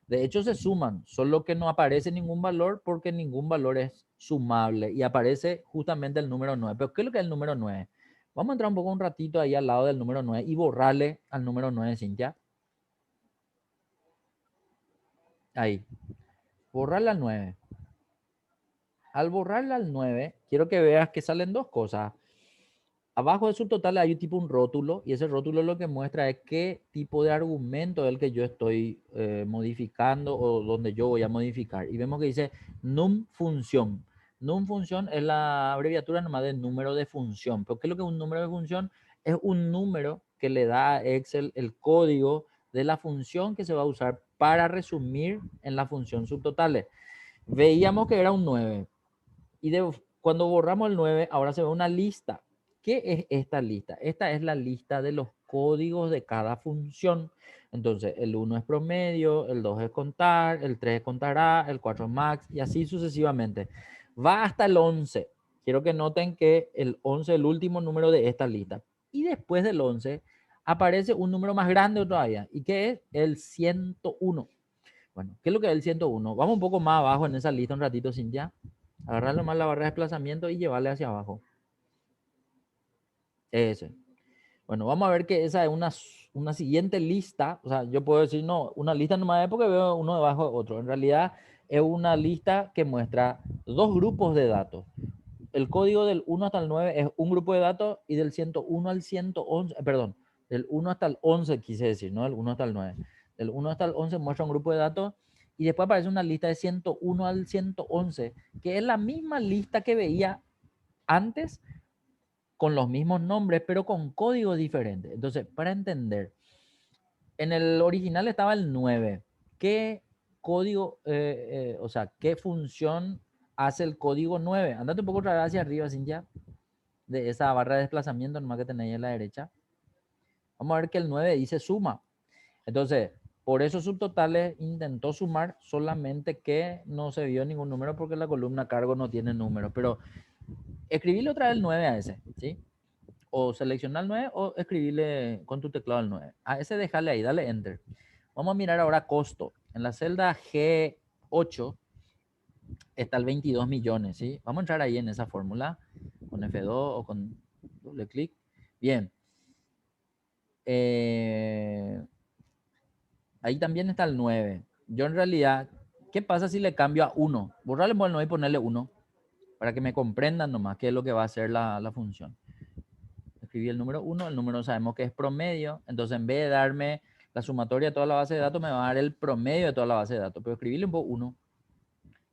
S1: De hecho, se suman, solo que no aparece ningún valor porque ningún valor es sumable y aparece justamente el número 9. Pero ¿qué es lo que es el número 9? Vamos a entrar un ratito ahí al lado del número 9 y borrarle al número 9, Cintia. Ahí. Borrarle al 9. Al borrarle al 9, quiero que veas que salen dos cosas. Abajo de subtotal hay tipo un rótulo y ese rótulo lo que muestra es qué tipo de argumento es el que yo estoy modificando o donde yo voy a modificar. Y vemos que dice num función. Num función es la abreviatura nomás de número de función. ¿Pero qué es lo que es un número de función? Es un número que le da a Excel el código de la función que se va a usar para resumir en la función subtotales. Veíamos que era un 9 y cuando borramos el 9 ahora se ve una lista. ¿Qué es esta lista? Esta es la lista de los códigos de cada función. Entonces, el 1 es promedio, el 2 es contar, el 3 es contará, el 4 es max y así sucesivamente. Va hasta el 11. Quiero que noten que el 11 es el último número de esta lista. Y después del 11 aparece un número más grande todavía. ¿Y qué es? El 101. Bueno, ¿qué es lo que es el 101? Vamos un poco más abajo en esa lista un ratito, Cintia. Agarrarle más la barra de desplazamiento y llevarle hacia abajo. Ese. Bueno, vamos a ver que esa es una siguiente lista. O sea, yo puedo decir, no, una lista nomás es porque veo uno debajo de otro. En realidad es una lista que muestra dos grupos de datos. El código del 1 hasta el 9 es un grupo de datos y del 101 al 111, perdón, del 1 hasta el 11 quise decir, no del 1 hasta el 9. Del 1 hasta el 11 muestra un grupo de datos y después aparece una lista de 101 al 111, que es la misma lista que veía antes con los mismos nombres, pero con códigos diferentes. Entonces, para entender, en el original estaba el 9. ¿Qué código, o sea, qué función hace el código 9? Andate un poco otra vez hacia arriba, Cintia, de esa barra de desplazamiento nomás que tenéis a la derecha. Vamos a ver que el 9 dice suma. Entonces, por eso subtotales intentó sumar, solamente que no se vio ningún número porque la columna cargo no tiene número. Pero escribirle otra vez el 9 a ese, ¿sí? O seleccionar el 9 o escribirle con tu teclado el 9. A ese déjale ahí, dale enter. Vamos a mirar ahora costo. En la celda G8 está el 22 millones, ¿sí? Vamos a entrar ahí en esa fórmula con F2 o con doble clic. Bien. Ahí también está el 9. Yo en realidad, ¿qué pasa si le cambio a 1? Borrarle el 9 y ponerle 1 para que me comprendan nomás qué es lo que va a hacer la función. Escribí el número 1, el número sabemos que es promedio, entonces en vez de darme la sumatoria de toda la base de datos, me va a dar el promedio de toda la base de datos, pero escribirle un poco 1,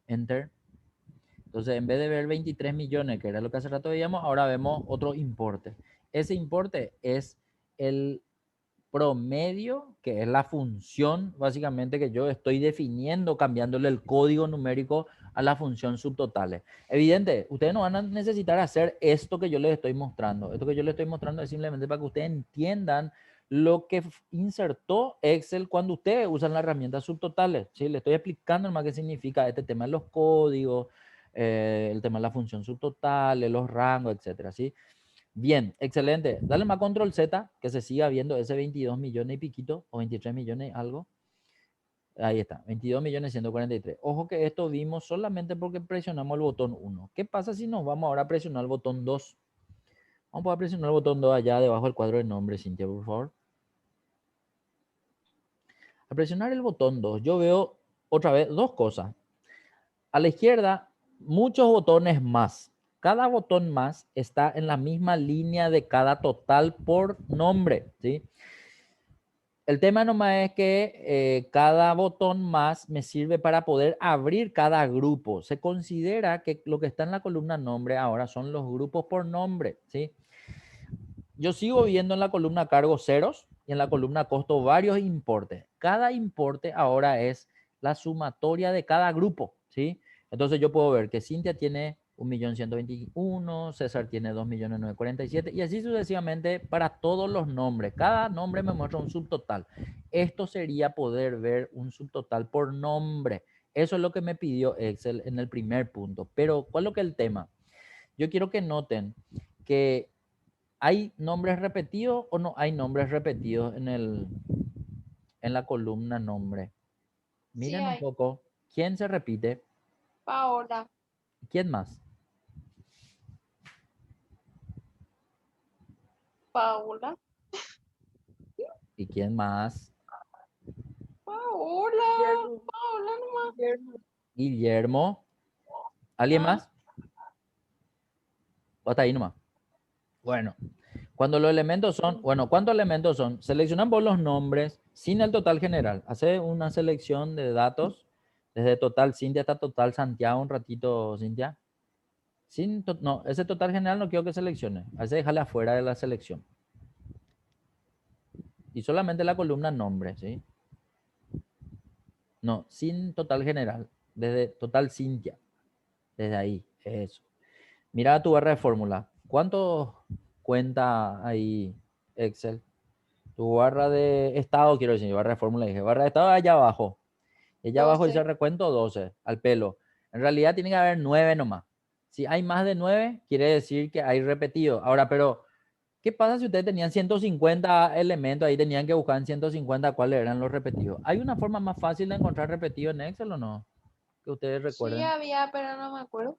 S1: enter. Entonces en vez de ver 23 millones, que era lo que hace rato veíamos, ahora vemos otro importe. Ese importe es el promedio, que es la función básicamente que yo estoy definiendo, cambiándole el código numérico a la función subtotales. Evidente, ustedes no van a necesitar hacer esto que yo les estoy mostrando. Esto que yo les estoy mostrando es simplemente para que ustedes entiendan lo que insertó Excel cuando ustedes usan la herramienta subtotales. ¿Sí? Les estoy explicando más qué significa este tema de los códigos, el tema de la función subtotales, los rangos, etcétera, ¿sí? Bien, excelente. Dale más control Z, que se siga viendo ese 22 millones y piquito, o 23 millones algo. Ahí está, 22 millones 143. Ojo que esto vimos solamente porque presionamos el botón 1. ¿Qué pasa si nos vamos ahora a presionar el botón 2? Vamos a presionar el botón 2 allá debajo del cuadro de nombre, Cintia, por favor. Al presionar el botón 2, yo veo otra vez dos cosas. A la izquierda, muchos botones más. Cada botón más está en la misma línea de cada total por nombre, ¿sí? El tema nomás es que cada botón más me sirve para poder abrir cada grupo. Se considera que lo que está en la columna nombre ahora son los grupos por nombre, ¿sí? Yo sigo viendo en la columna cargo ceros, y en la columna costo varios importes. Cada importe ahora es la sumatoria de cada grupo, ¿sí? Entonces yo puedo ver que Cintia tiene 1.121.000, César tiene 2.947.000 y así sucesivamente para todos los nombres. Cada nombre me muestra un subtotal. Esto sería poder ver un subtotal por nombre. Eso es lo que me pidió Excel en el primer punto. Pero, ¿cuál es lo que es el tema? Yo quiero que noten que ¿hay nombres repetidos o no hay nombres repetidos en la columna nombre?
S2: Sí
S1: Miren un
S2: hay.
S1: poco. ¿Quién se repite?
S2: Paola.
S1: ¿Quién más?
S2: Paola.
S1: ¿Y quién más?
S2: Paola.
S4: Guillermo,
S2: Paola nomás.
S4: Guillermo.
S1: Guillermo. ¿Alguien
S2: Ah,
S1: más? ¿O hasta ahí nomás? Bueno, cuando los elementos son, bueno, ¿cuántos elementos son? Seleccionamos los nombres sin el total general. Hace una selección de datos desde total Cintia hasta total Santiago un ratito, Cintia. No, ese total general no quiero que seleccione. A ese déjale afuera de la selección. Y solamente la columna nombre, ¿sí? No, sin total general. Desde total Cintia. Desde ahí, eso. Mira tu barra de fórmula. ¿Cuánto cuenta ahí Excel? Tu barra de estado, quiero decir, barra de fórmula, dije, barra de estado allá abajo. Y allá abajo dice
S2: 12.
S1: recuento 12, al pelo. En realidad tiene que haber 9 nomás. Si hay más de 9, quiere decir que hay repetido. Ahora, pero, ¿qué pasa si ustedes tenían 150 elementos? Ahí tenían que buscar en 150 cuáles eran los repetidos. ¿Hay una forma más fácil de encontrar repetido en Excel o no? Que ustedes
S2: Sí
S1: recuerden.
S2: había, pero no me acuerdo.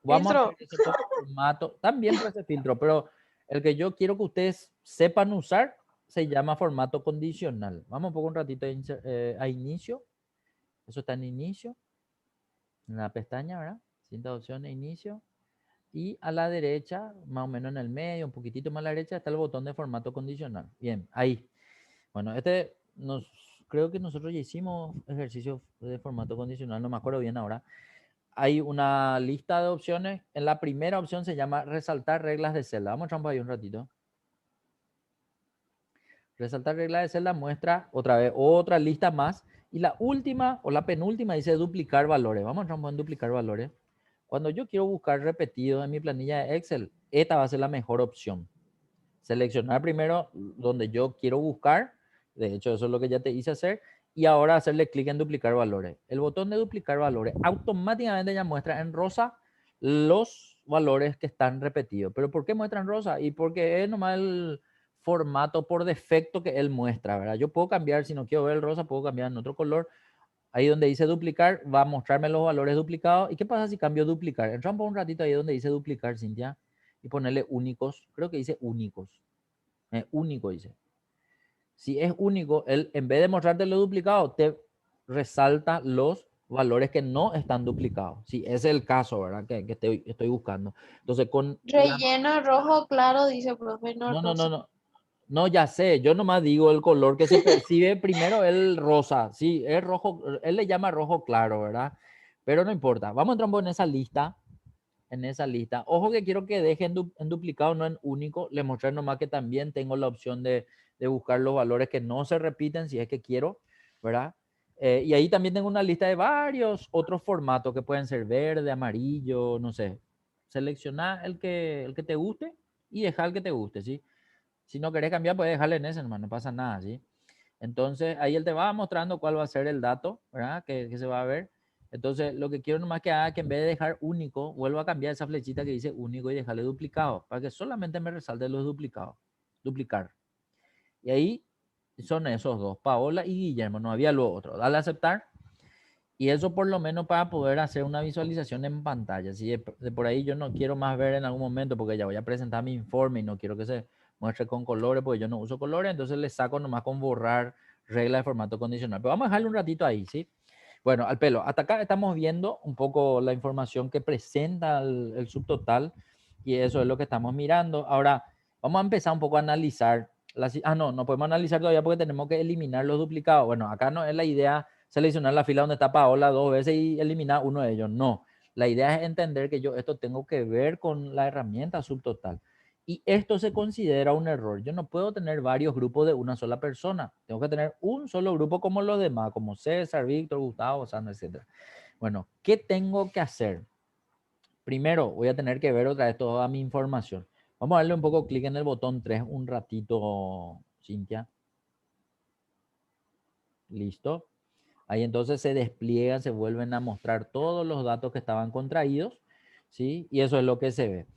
S1: Vamos a hacer
S4: Filtro.
S1: eso con formato. También por ese filtro, pero el que yo quiero que ustedes sepan usar se llama formato condicional. Vamos un poco un ratito a inicio. Eso está en inicio, en la pestaña, ¿verdad? Cinta de opciones, inicio. Y a la derecha, más o menos en el medio, un poquitito más a la derecha, está el botón de formato condicional. Bien, ahí. Bueno, creo que nosotros ya hicimos ejercicios de formato condicional, no me acuerdo bien ahora. Hay una lista de opciones. En la primera opción se llama resaltar reglas de celda. Vamos a entrar ahí un ratito. Resaltar reglas de celda muestra otra vez otra lista más. Y la última o la penúltima dice duplicar valores. Vamos a entrar en duplicar valores. Cuando yo quiero buscar repetido en mi planilla de Excel, esta va a ser la mejor opción. Seleccionar primero donde yo quiero buscar. De hecho, eso es lo que ya te hice hacer. Y ahora hacerle clic en duplicar valores. El botón de duplicar valores automáticamente ya muestra en rosa los valores que están repetidos. ¿Pero por qué muestra en rosa? Y porque es nomás el formato por defecto que él muestra, ¿verdad? Yo puedo cambiar, si no quiero ver el rosa, puedo cambiar en otro color. Ahí donde dice duplicar, va a mostrarme los valores duplicados. ¿Y qué pasa si cambio duplicar? Entramos por un ratito ahí donde dice duplicar, Cintia, y ponerle únicos. Creo que dice únicos. Único dice. Si es único, él en vez de mostrarte lo duplicado, te resalta los valores que no están duplicados. Si ese es el caso, ¿verdad? Que estoy buscando. Entonces, con la...
S2: Relleno rojo claro, dice profe, no
S1: No, no, no,
S2: rosa.
S1: no. No, ya sé, yo nomás digo el color que se percibe primero el rosa, sí, es rojo, él le llama rojo claro, ¿verdad? Pero no importa, vamos a entrar en esa lista, en esa lista. Ojo que quiero que dejen en duplicado, no en único, le mostré nomás que también tengo la opción de buscar los valores que no se repiten si es que quiero, ¿verdad? Y ahí también tengo una lista de varios otros formatos que pueden ser verde, amarillo, no sé. Selecciona el que te guste y deja el que te guste, ¿sí? Si no querés cambiar, puedes dejarle en ese, hermano, no pasa nada, ¿sí? Entonces, ahí él te va mostrando cuál va a ser el dato, ¿verdad? Que se va a ver. Entonces, lo que quiero nomás que haga que en vez de dejar único, vuelva a cambiar esa flechita que dice único y dejarle duplicado, para que solamente me resalte los duplicados. Duplicar. Y ahí son esos dos, Paola y Guillermo, no había lo otro. Dale a aceptar. Y eso por lo menos para poder hacer una visualización en pantalla. Si de por ahí yo no quiero más ver en algún momento porque ya voy a presentar mi informe y no quiero que se muestre con colores porque yo no uso colores, entonces le saco nomás con borrar regla de formato condicional. Pero vamos a dejarle un ratito ahí, ¿sí? Bueno, al pelo. Hasta acá estamos viendo un poco la información que presenta el subtotal y eso es lo que estamos mirando. Ahora, vamos a empezar un poco a analizar. No podemos analizar todavía porque tenemos que eliminar los duplicados. Bueno, acá no es la idea seleccionar la fila donde está Paola dos veces y eliminar uno de ellos. No, la idea es entender que yo esto tengo que ver con la herramienta subtotal. Y esto se considera un error. Yo no puedo tener varios grupos de una sola persona. Tengo que tener un solo grupo como los demás, como César, Víctor, Gustavo, Sandra, etc. Bueno, ¿qué tengo que hacer? Primero, voy a tener que ver otra vez toda mi información. Vamos a darle un poco clic en el botón 3 un ratito, Cintia. Listo. Ahí entonces se despliegan, se vuelven a mostrar todos los datos que estaban contraídos, ¿sí? Y eso es lo que se ve.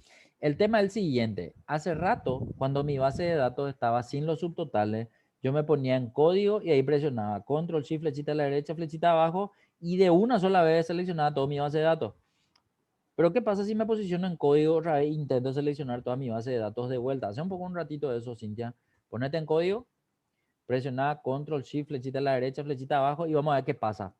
S1: El tema es el siguiente. Hace rato, cuando mi base de datos estaba sin los subtotales, yo me ponía en código y ahí presionaba control, shift, flechita a la derecha, flechita abajo y de una sola vez seleccionaba toda mi base de datos. Pero ¿qué pasa si me posiciono en código otra vez e intento seleccionar toda mi base de datos de vuelta? Hace un poco un ratito de eso, Cintia. Ponete en código, presiona control, shift, flechita a la derecha, flechita abajo y vamos a ver qué pasa.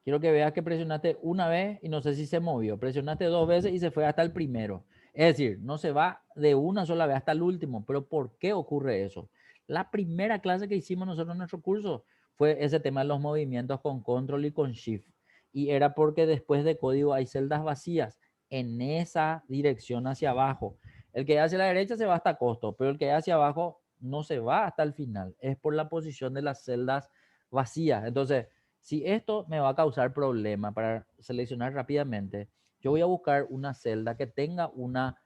S1: Quiero que veas que presionaste una vez y no sé si se movió. Presionaste dos veces y se fue hasta el primero. Es decir, no se va de una sola vez hasta el último. Pero ¿por qué ocurre eso? La primera clase que hicimos nosotros en nuestro curso fue ese tema de los movimientos con control y con shift. Y era porque después de código hay celdas vacías en esa dirección hacia abajo. El que hacia la derecha se va hasta costo, pero el que hacia abajo no se va hasta el final. Es por la posición de las celdas vacías. Entonces, si esto me va a causar problema para seleccionar rápidamente, yo voy a buscar una celda que tenga una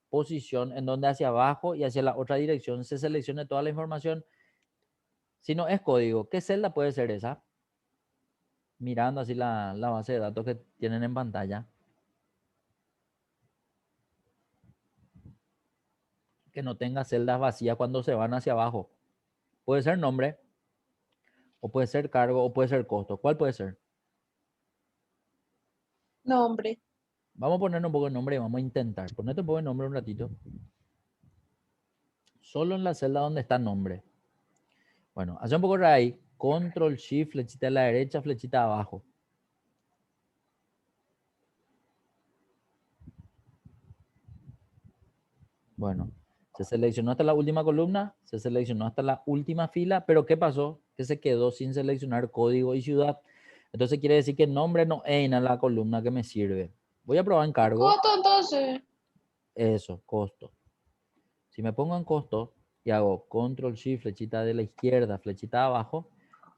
S1: posición en donde hacia abajo y hacia la otra dirección se seleccione toda la información. Si no es código, ¿qué celda puede ser esa? Mirando así la base de datos que tienen en pantalla. Que no tenga celdas vacías cuando se van hacia abajo. Puede ser nombre, o puede ser cargo, o puede ser costo. ¿Cuál puede ser?
S2: Nombre.
S1: Vamos a poner un poco de nombre y vamos a intentar. Ponete un poco de nombre un ratito. Solo en la celda donde está nombre. Bueno, hace un poco de ahí. Control, Shift, flechita a la derecha, flechita abajo. Bueno, se seleccionó hasta la última columna, se seleccionó hasta la última fila, pero ¿qué pasó? Que se quedó sin seleccionar código y ciudad. Entonces quiere decir que el nombre no es en la columna que me sirve. Voy a probar encargo.
S2: Costo entonces.
S1: Eso, costo. Si me pongo en costo y hago control shift, flechita de la izquierda, flechita abajo,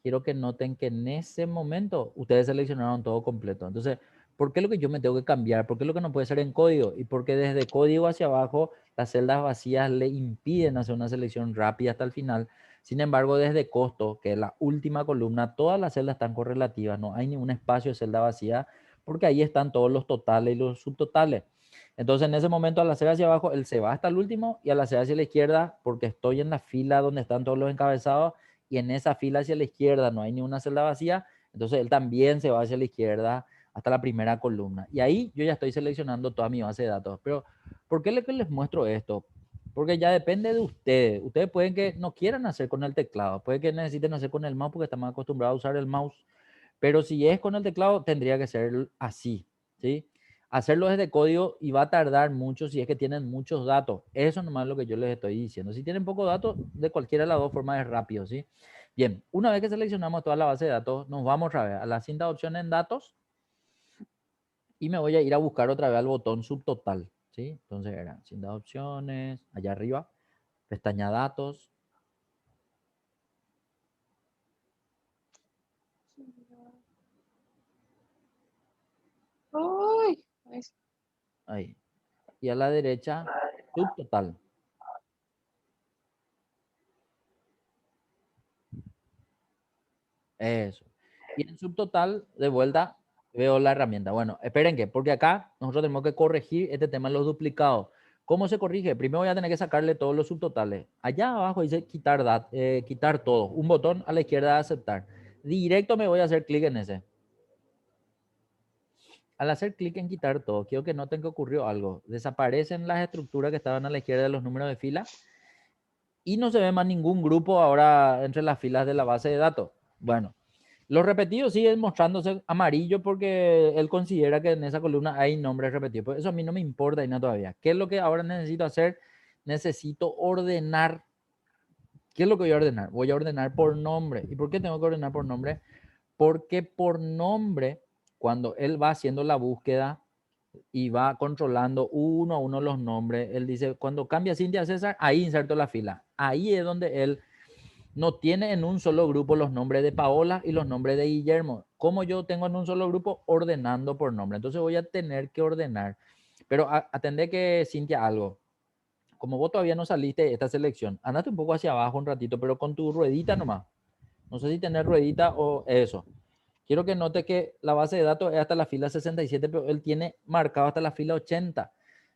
S1: quiero que noten que en ese momento ustedes seleccionaron todo completo. Entonces, ¿por qué es lo que yo me tengo que cambiar? ¿Por qué es lo que no puede ser en código? Y porque desde código hacia abajo las celdas vacías le impiden hacer una selección rápida hasta el final. Sin embargo, desde costo, que es la última columna, todas las celdas están correlativas, no hay ningún espacio de celda vacía porque ahí están todos los totales y los subtotales. Entonces, en ese momento, al hacer hacia abajo, él se va hasta el último y al hacer hacia la izquierda, porque estoy en la fila donde están todos los encabezados y en esa fila hacia la izquierda no hay ni una celda vacía, entonces él también se va hacia la izquierda hasta la primera columna. Y ahí yo ya estoy seleccionando toda mi base de datos. Pero, ¿por qué les muestro esto? Porque ya depende de ustedes. Ustedes pueden que no quieran hacer con el teclado, puede que necesiten hacer con el mouse porque están más acostumbrados a usar el mouse. Pero si es con el teclado, tendría que ser así, ¿sí? Hacerlo desde código y va a tardar mucho si es que tienen muchos datos. Eso nomás es lo que yo les estoy diciendo. Si tienen pocos datos, de cualquiera de las dos formas es rápido, ¿sí? Bien, una vez que seleccionamos toda la base de datos, nos vamos otra vez a la cinta de opción en datos y me voy a ir a buscar otra vez al botón subtotal, ¿sí? Entonces era cinta de opciones, allá arriba, pestaña datos.
S2: Uy.
S1: Ahí. Y a la derecha, subtotal. Eso. Y en subtotal, de vuelta, veo la herramienta. Bueno, esperen que, porque acá nosotros tenemos que corregir este tema de los duplicados. ¿Cómo se corrige? Primero voy a tener que sacarle todos los subtotales. Allá abajo dice quitar, quitar todo. Un botón a la izquierda de aceptar. Directo me voy a hacer clic en ese. Al hacer clic en quitar todo, quiero que noten que ocurrió algo. Desaparecen las estructuras que estaban a la izquierda de los números de fila y no se ve más ningún grupo ahora entre las filas de la base de datos. Bueno, los repetidos siguen mostrándose amarillo porque él considera que en esa columna hay nombres repetidos. Pero eso a mí no me importa y no todavía. ¿Qué es lo que ahora necesito hacer? Necesito ordenar. ¿Qué es lo que voy a ordenar? Voy a ordenar por nombre. ¿Y por qué tengo que ordenar por nombre? Porque por nombre cuando él va haciendo la búsqueda y va controlando uno a uno los nombres, él dice, cuando cambia Cintia a César, ahí inserto la fila. Ahí es donde él no tiene en un solo grupo los nombres de Paola y los nombres de Guillermo. Como yo tengo en un solo grupo, ordenando por nombre. Entonces voy a tener que ordenar. Pero atendé que, Cintia, algo. Como vos todavía no saliste de esta selección, andate un poco hacia abajo un ratito, pero con tu ruedita nomás. No sé si tenés ruedita o eso. Quiero que note que la base de datos es hasta la fila 67, pero él tiene marcado hasta la fila 80.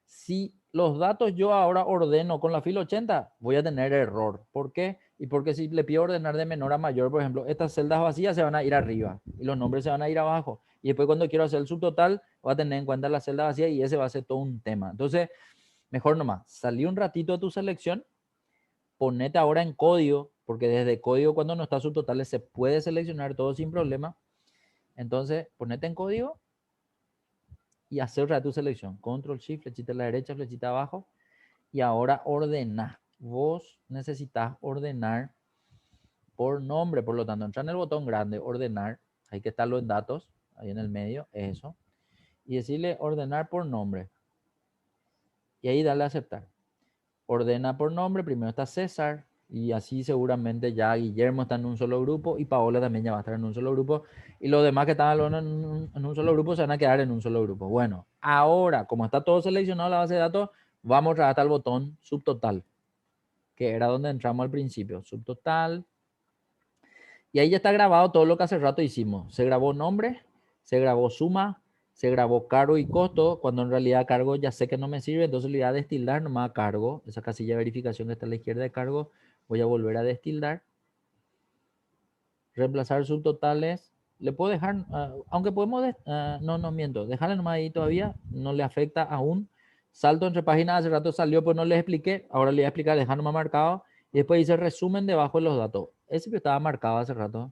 S1: Si los datos yo ahora ordeno con la fila 80, voy a tener error. ¿Por qué? Y porque si le pido ordenar de menor a mayor, por ejemplo, estas celdas vacías se van a ir arriba y los nombres se van a ir abajo. Y después cuando quiero hacer el subtotal, voy a tener en cuenta la celda vacía y ese va a ser todo un tema. Entonces, mejor nomás, salí un ratito de tu selección, ponete ahora en código, porque desde código cuando no está subtotales se puede seleccionar todo sin problema. Entonces, ponete en código y hacer otra tu selección. Control Shift, flechita a la derecha, flechita abajo. Y ahora ordena. Vos necesitas ordenar por nombre. Por lo tanto, entra en el botón grande, ordenar. Hay que estarlo en datos, ahí en el medio, eso. Y decirle ordenar por nombre. Y ahí dale a aceptar. Ordena por nombre. Primero está César. Y así seguramente ya Guillermo está en un solo grupo y Paola también ya va a estar en un solo grupo. Y los demás que están en un solo grupo se van a quedar en un solo grupo. Bueno, ahora, como está todo seleccionado la base de datos, vamos hasta el botón subtotal, que era donde entramos al principio. Subtotal. Y ahí ya está grabado todo lo que hace rato hicimos. Se grabó nombre, se grabó suma, se grabó cargo y costo, cuando en realidad cargo ya sé que no me sirve, entonces le voy a destildar nomás a cargo. Esa casilla de verificación que está a la izquierda de cargo, voy a volver a destildar. Reemplazar subtotales. Le puedo dejar, aunque podemos, no miento, dejarle nomás ahí todavía, no le afecta aún. Salto entre páginas, hace rato salió, pues no les expliqué, ahora le voy a explicar, dejar nomás marcado. Y después dice resumen debajo de los datos. Ese que estaba marcado hace rato.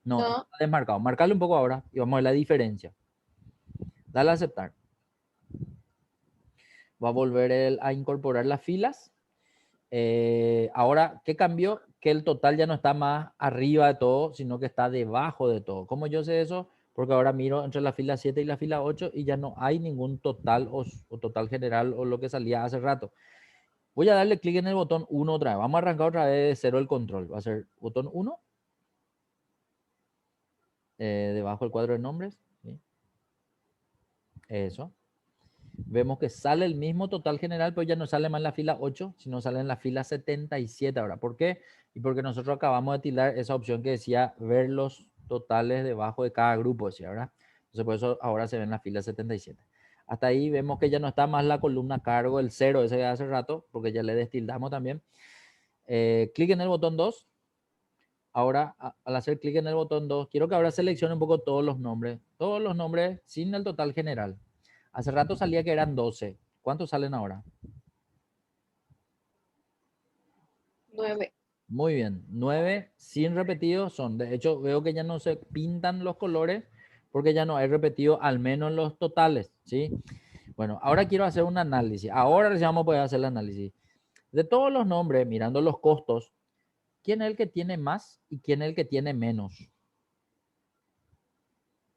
S1: No,
S2: No.
S1: está desmarcado. Marcarlo un poco ahora y vamos a ver la diferencia. Dale a aceptar. Va a volver a incorporar las filas. Ahora, ¿qué cambió? Que el total ya no está más arriba de todo, sino que está debajo de todo. ¿Cómo yo sé eso? Porque ahora miro entre la fila 7 y la fila 8 y ya no hay ningún total o total general o lo que salía hace rato. Voy a darle clic en el botón 1 otra vez. Vamos a arrancar otra vez de cero el control. Va a ser botón 1. Debajo del cuadro de nombres. ¿Sí? Eso. Vemos que sale el mismo total general, pero ya no sale más en la fila 8, sino sale en la fila 77 ahora. ¿Por qué? Y porque nosotros acabamos de tildar esa opción que decía ver los totales debajo de cada grupo, decía, ¿verdad? Entonces por eso ahora se ve en la fila 77. Hasta ahí vemos que ya no está más la columna cargo, el 0 ese de hace rato, porque ya le destildamos también. Clic en el botón 2. Ahora, al hacer clic en el botón 2, quiero que ahora seleccione un poco todos los nombres sin el total general. Hace rato salía que eran 12. ¿Cuántos salen ahora?
S2: 9.
S1: Muy bien, 9 sin repetidos son. De hecho, veo que ya no se pintan los colores porque ya no hay repetido, al menos los totales, ¿sí? Bueno, ahora quiero hacer un análisis. Ahora recién vamos a poder hacer el análisis. De todos los nombres, mirando los costos, ¿quién es el que tiene más y quién es el que tiene menos?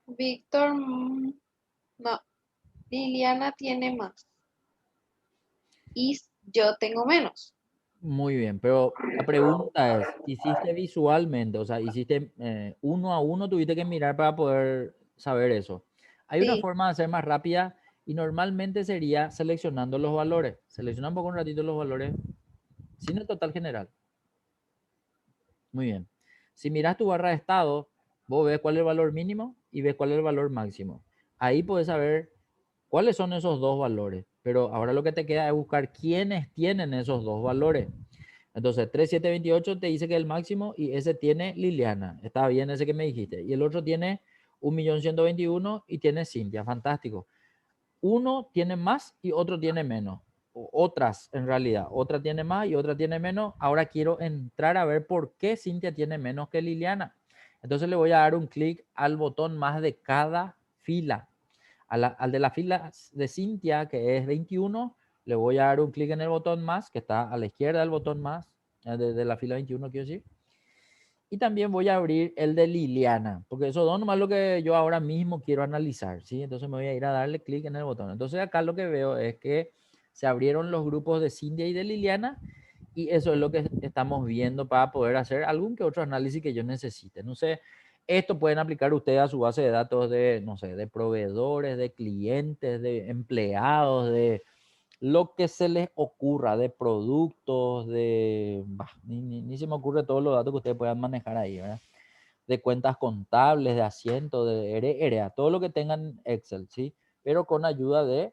S2: Víctor, no. Liliana tiene más. Y yo tengo menos.
S1: Muy bien, pero la pregunta es, ¿hiciste visualmente? O sea, ¿hiciste uno a uno? ¿Tuviste que mirar para poder saber eso? Hay una
S2: Sí.
S1: forma de hacer más rápida y normalmente sería seleccionando los valores. Selecciona un poco un ratito los valores sin el total general. Muy bien. Si miras tu barra de estado, vos ves cuál es el valor mínimo y ves cuál es el valor máximo. Ahí puedes saber cuáles son esos dos valores. Pero ahora lo que te queda es buscar quiénes tienen esos dos valores. Entonces, 3728 te dice que es el máximo y ese tiene Liliana. Está bien ese que me dijiste. Y el otro tiene 1.121.000 y tiene Cintia. Fantástico. Uno tiene más y otro tiene menos. Otras, en realidad. Otra tiene más y otra tiene menos. Ahora quiero entrar a ver por qué Cintia tiene menos que Liliana. Entonces le voy a dar un clic al botón más de cada fila. Al de la fila de Cintia, que es 21, le voy a dar un clic en el botón más, que está a la izquierda del botón más, de la fila 21, quiero decir. Y también voy a abrir el de Liliana, porque eso es nomás lo que yo ahora mismo quiero analizar, ¿sí? Entonces me voy a ir a darle clic en el botón. Entonces acá lo que veo es que se abrieron los grupos de Cintia y de Liliana y eso es lo que estamos viendo para poder hacer algún que otro análisis que yo necesite. No sé, esto pueden aplicar ustedes a su base de datos de, no sé, de proveedores, de clientes, de empleados, de lo que se les ocurra, de productos, de... ni se me ocurre todos los datos que ustedes puedan manejar ahí, ¿verdad? De cuentas contables, de asiento, de ERA, todo lo que tengan Excel, ¿sí? Pero con ayuda de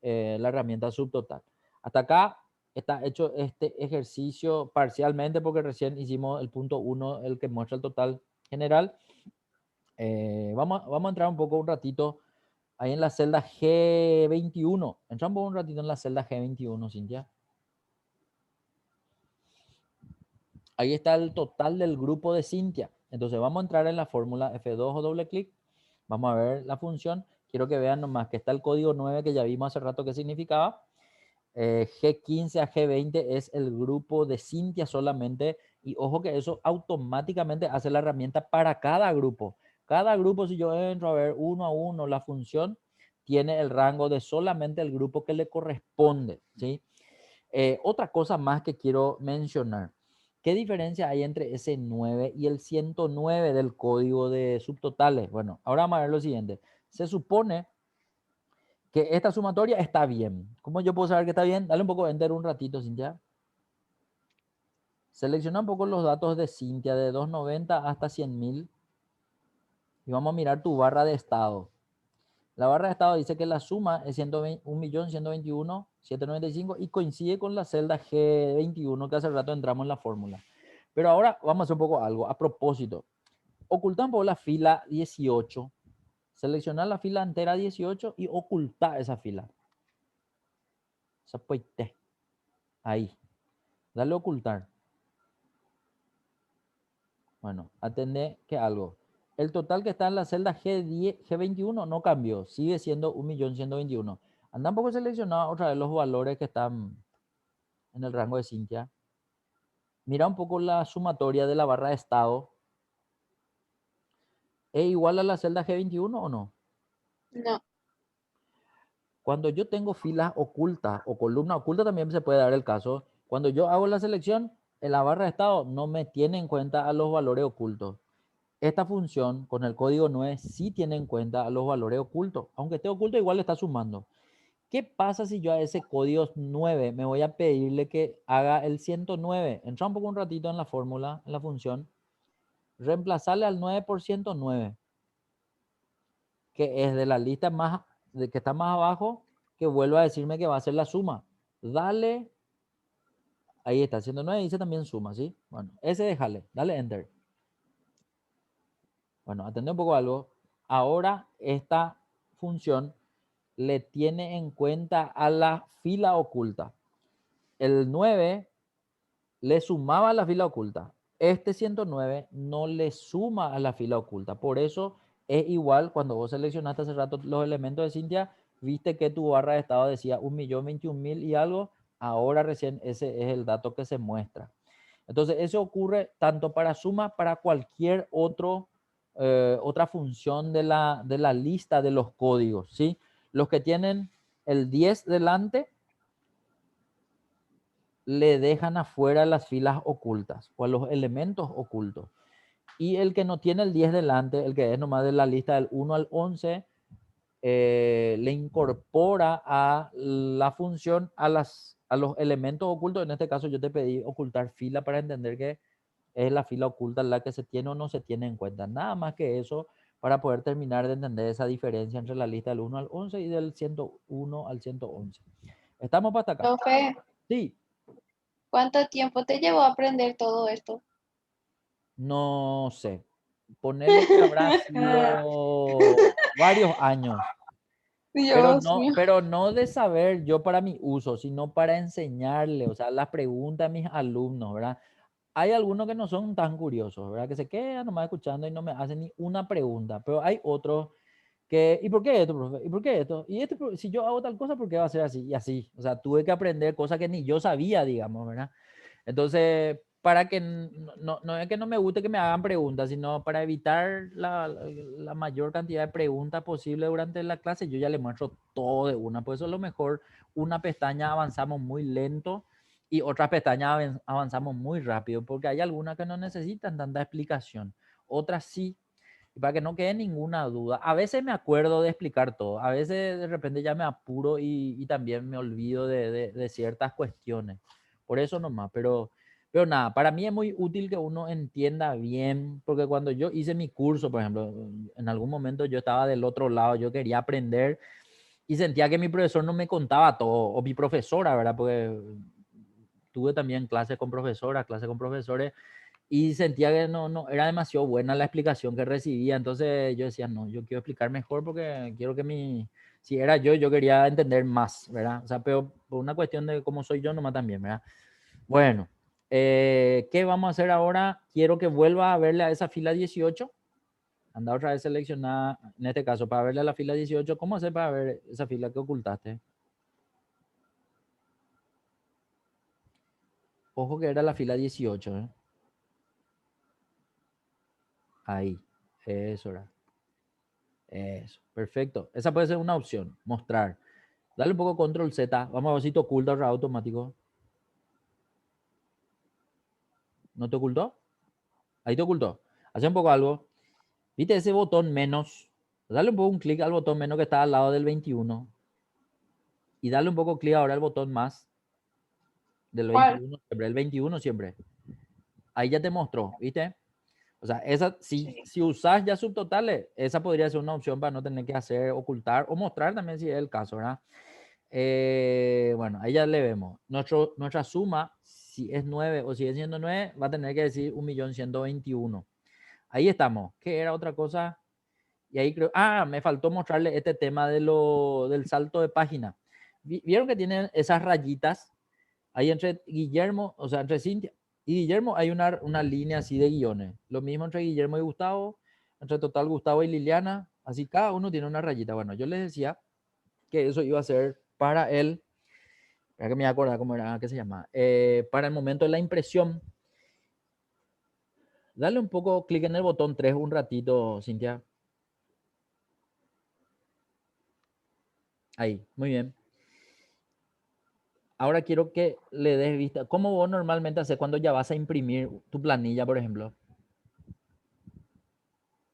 S1: la herramienta Subtotal. Hasta acá está hecho este ejercicio parcialmente porque recién hicimos el punto 1, el que muestra el total general. Vamos a entrar un ratito ahí en la celda G21. Entramos un ratito en la celda G21, Cintia. Ahí está el total del grupo de Cintia. Entonces vamos a entrar en la fórmula F2 o doble clic. Vamos a ver la función. Quiero que vean nomás que está el código 9 que ya vimos hace rato que significaba. G15 a G20 es el grupo de Cintia solamente. Y ojo que eso automáticamente hace la herramienta para cada grupo. Cada grupo, si yo entro a ver uno a uno la función, tiene el rango de solamente el grupo que le corresponde, ¿sí? Otra cosa más que quiero mencionar. ¿Qué diferencia hay entre ese 9 y el 109 del código de subtotales? Bueno, ahora vamos a ver lo siguiente. Se supone que esta sumatoria está bien. ¿Cómo yo puedo saber que está bien? Dale un poco enter un ratito, Cintia. Selecciona un poco los datos de Cintia de 290 hasta 100.000 y vamos a mirar tu barra de estado. La barra de estado dice que la suma es 1.121.795 y coincide con la celda G21 que hace rato entramos en la fórmula. Pero ahora vamos a hacer un poco algo. A propósito, ocultar un poco la fila 18, seleccionar la fila entera 18 y ocultar esa fila. Ahí. Dale a ocultar. Bueno, atende que algo. El total que está en la celda G10, G21 no cambió, sigue siendo 1.121.000. Anda un poco seleccionado otra vez los valores que están en el rango de Cintia. Mira un poco la sumatoria de la barra de estado. ¿Es igual a la celda G21 o no?
S2: No.
S1: Cuando yo tengo filas ocultas o columna oculta también se puede dar el caso. Cuando yo hago la selección, en la barra de estado no me tiene en cuenta a los valores ocultos. Esta función con el código 9 sí tiene en cuenta a los valores ocultos. Aunque esté oculto, igual le está sumando. ¿Qué pasa si yo a ese código 9 me voy a pedirle que haga el 109? Entra un poco un ratito en la fórmula, en la función. Reemplazarle al 9 por 109, que es de la lista más, de que está más abajo, que vuelva a decirme que va a ser la suma. Dale, ahí está, 109 dice también suma, ¿sí? Bueno, ese déjale, dale enter. Bueno, atende un poco algo. Ahora esta función le tiene en cuenta a la fila oculta. El 9 le sumaba a la fila oculta. Este 109 no le suma a la fila oculta. Por eso es igual cuando vos seleccionaste hace rato los elementos de Cintia, viste que tu barra de estado decía 1.021.000 y algo. Ahora recién ese es el dato que se muestra. Entonces, eso ocurre tanto para suma, para cualquier otra función de la lista de los códigos, ¿sí? Los que tienen el 10 delante le dejan afuera las filas ocultas o a los elementos ocultos. Y el que no tiene el 10 delante, el que es nomás de la lista del 1 al 11, le incorpora a la función a los elementos ocultos. En este caso yo te pedí ocultar fila para entender que es la fila oculta la que se tiene o no se tiene en cuenta. Nada más que eso para poder terminar de entender esa diferencia entre la lista del 1 al 11 y del 101 al 111. ¿Estamos para hasta acá?
S2: Profe,
S1: Sí.
S2: ¿cuánto tiempo te llevó a aprender todo esto?
S1: No sé. Ponerle que habrá sido varios años.
S2: Dios mío.
S1: Pero no de saber yo para mi uso, sino para enseñarle, o sea, las preguntas a mis alumnos, ¿verdad? Hay algunos que no son tan curiosos, ¿verdad? Que se quedan nomás escuchando y no me hacen ni una pregunta, pero hay otros que, ¿y por qué esto, profe? ¿Y por qué esto? Y si yo hago tal cosa, ¿por qué va a ser así? Y así, o sea, tuve que aprender cosas que ni yo sabía, digamos, ¿verdad? Entonces, para que no es que no me guste que me hagan preguntas, sino para evitar la mayor cantidad de preguntas posible durante la clase, yo ya le muestro todo de una. Por eso a lo mejor una pestaña avanzamos muy lento y otras pestañas avanzamos muy rápido, porque hay algunas que no necesitan tanta explicación, otras sí. Y para que no quede ninguna duda, a veces me acuerdo de explicar todo, a veces de repente ya me apuro y también me olvido de ciertas cuestiones. Por eso nomás, pero nada, para mí es muy útil que uno entienda bien, porque cuando yo hice mi curso, por ejemplo, en algún momento yo estaba del otro lado, yo quería aprender y sentía que mi profesor no me contaba todo, o mi profesora, ¿verdad? Porque tuve también clases con profesoras, clases con profesores, y sentía que no era demasiado buena la explicación que recibía. Entonces yo decía, no, yo quiero explicar mejor porque quiero que si era yo quería entender más, ¿verdad? O sea, pero por una cuestión de cómo soy yo nomás también, ¿verdad? Bueno, ¿qué vamos a hacer ahora? Quiero que vuelva a verle a esa fila 18. Anda otra vez seleccionada, en este caso, para verle a la fila 18. ¿Cómo hacer para ver esa fila que ocultaste? Ojo que era la fila 18, ¿eh? Ahí, eso era. Eso, perfecto. Esa puede ser una opción, mostrar. Dale un poco control Z. Vamos a ver si te oculta ahora automático. ¿No te ocultó? Ahí te ocultó. Hace un poco algo. ¿Viste ese botón menos? Dale un poco un clic al botón menos que está al lado del 21. Y dale un poco clic ahora al botón más del
S2: ¿Cuál?
S1: 21. Siempre, el 21 siempre. Ahí ya te mostró, ¿viste? O sea, esa,
S2: Sí.
S1: si usas ya subtotales, esa podría ser una opción para no tener que hacer ocultar o mostrar también si es el caso, ¿verdad? Bueno, ahí ya le vemos. Nuestra suma, si es 9 o sigue siendo 9, va a tener que decir 1.121.000. Ahí estamos. ¿Qué era otra cosa? Y ahí creo, me faltó mostrarle este tema del salto de página. ¿Vieron que tienen esas rayitas? Ahí entre Guillermo, o sea, entre Cintia y Guillermo hay una línea así de guiones. Lo mismo entre Guillermo y Gustavo, entre Total Gustavo y Liliana. Así cada uno tiene una rayita. Bueno, yo les decía que eso iba a ser para él, para que me acuerdo cómo era, qué se llama, para el momento de la impresión. Dale un poco clic en el botón 3 un ratito, Cintia. Ahí, muy bien. Ahora quiero que le des vista. ¿Cómo vos normalmente haces cuando ya vas a imprimir tu planilla, por ejemplo?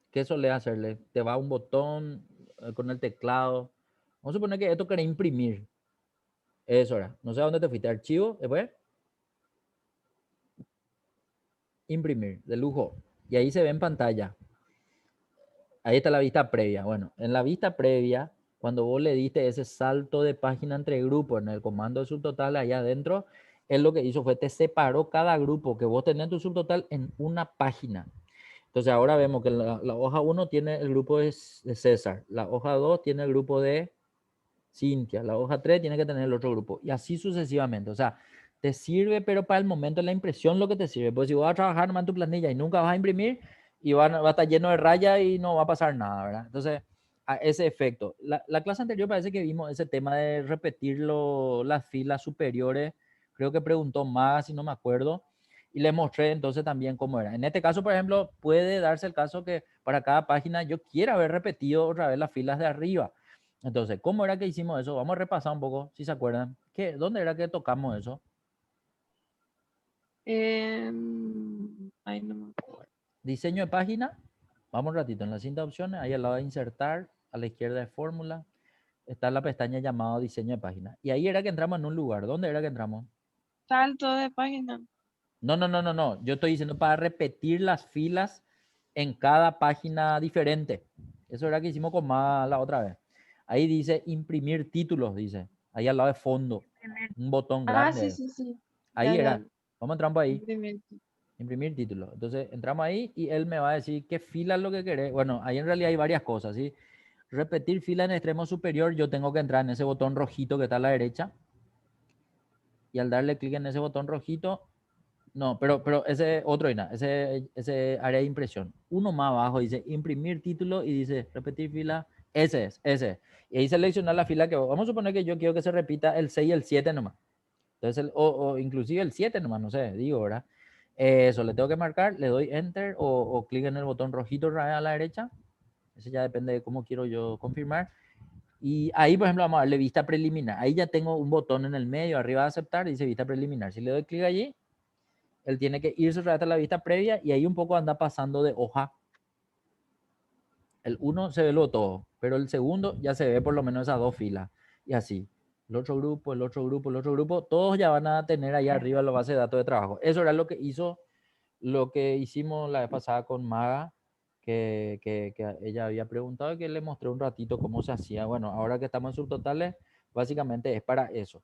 S1: ¿Qué solés hacerle? Te va a un botón con el teclado. Vamos a suponer que esto querés imprimir. Eso era. No sé a dónde te fuiste. Archivo, después. Imprimir, de lujo. Y ahí se ve en pantalla. Ahí está la vista previa. Bueno, en la vista previa, cuando vos le diste ese salto de página entre grupos en el comando de subtotal allá adentro, él lo que hizo fue te separó cada grupo que vos tenés en tu subtotal en una página. Entonces ahora vemos que la hoja 1 tiene el grupo de César, la hoja 2 tiene el grupo de Cintia, la hoja 3 tiene que tener el otro grupo y así sucesivamente. O sea, te sirve, pero para el momento de la impresión lo que te sirve. Pues si vas a trabajar nomás en tu planilla y nunca vas a imprimir y va a estar lleno de rayas y no va a pasar nada, ¿verdad? Entonces, a ese efecto. La clase anterior parece que vimos ese tema de repetir las filas superiores. Creo que preguntó más y no me acuerdo. Y le mostré entonces también cómo era. En este caso, por ejemplo, puede darse el caso que para cada página yo quiera haber repetido otra vez las filas de arriba. Entonces, ¿cómo era que hicimos eso? Vamos a repasar un poco, si se acuerdan. ¿Dónde era que tocamos eso?
S4: Ay, no me acuerdo.
S1: Diseño de página. Vamos un ratito en la cinta de opciones. Ahí al lado de insertar, a la izquierda de fórmula, está la pestaña llamada diseño de página. Y ahí era que entramos en un lugar. ¿Dónde era que entramos?
S4: Salto de página.
S1: No. Yo estoy diciendo para repetir las filas en cada página diferente. Eso era que hicimos con más la otra vez. Ahí dice imprimir títulos, dice. Ahí al lado de fondo. Un botón
S4: Ah, sí,
S1: grande.
S4: sí, sí.
S1: Ahí
S4: Ya.
S1: era. Vamos a entrar por ahí.
S4: Imprimir.
S1: Imprimir título. Entonces entramos ahí y él me va a decir qué fila es lo que querés. Bueno, ahí en realidad hay varias cosas, ¿sí? Repetir fila en extremo superior, yo tengo que entrar en ese botón rojito que está a la derecha. Y al darle clic en ese botón rojito, no, pero ese otro, ese área de impresión. Uno más abajo dice imprimir título y dice repetir fila. Ese. Y ahí seleccionar la fila que vamos a suponer que yo quiero que se repita el 6 y el 7 nomás. Entonces, o inclusive el 7 nomás, no sé, digo, ¿verdad? Eso, le tengo que marcar, le doy enter o clic en el botón rojito otra vez a la derecha. Eso ya depende de cómo quiero yo confirmar. Y ahí, por ejemplo, vamos a darle vista preliminar. Ahí ya tengo un botón en el medio, arriba de aceptar, dice vista preliminar. Si le doy clic allí, él tiene que irse otra vez a la vista previa y ahí un poco anda pasando de hoja. El uno se ve lo todo, pero el segundo ya se ve por lo menos esas dos filas. Y así. El otro grupo, el otro grupo, el otro grupo, todos ya van a tener ahí arriba la base de datos de trabajo. Eso era lo que hicimos la vez pasada con Maga, que ella había preguntado y que le mostré un ratito cómo se hacía. Bueno, ahora que estamos en subtotales, básicamente es para eso.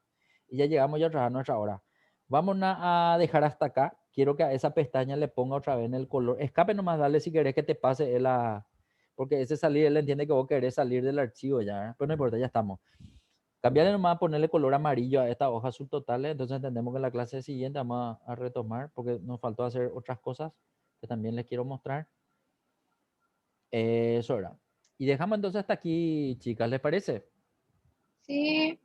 S1: Y ya llegamos ya a nuestra hora. Vamos a dejar hasta acá. Quiero que a esa pestaña le ponga otra vez en el color. Escape nomás, dale si querés que te pase porque ese salir, él entiende que vos querés salir del archivo ya, ¿eh? Pero no importa, ya estamos. Cambiarle nomás, ponerle color amarillo a esta hoja subtotales, entonces entendemos que en la clase siguiente vamos a retomar, porque nos faltó hacer otras cosas que también les quiero mostrar. Eso era. Y dejamos entonces hasta aquí, chicas, ¿les parece?
S2: Sí,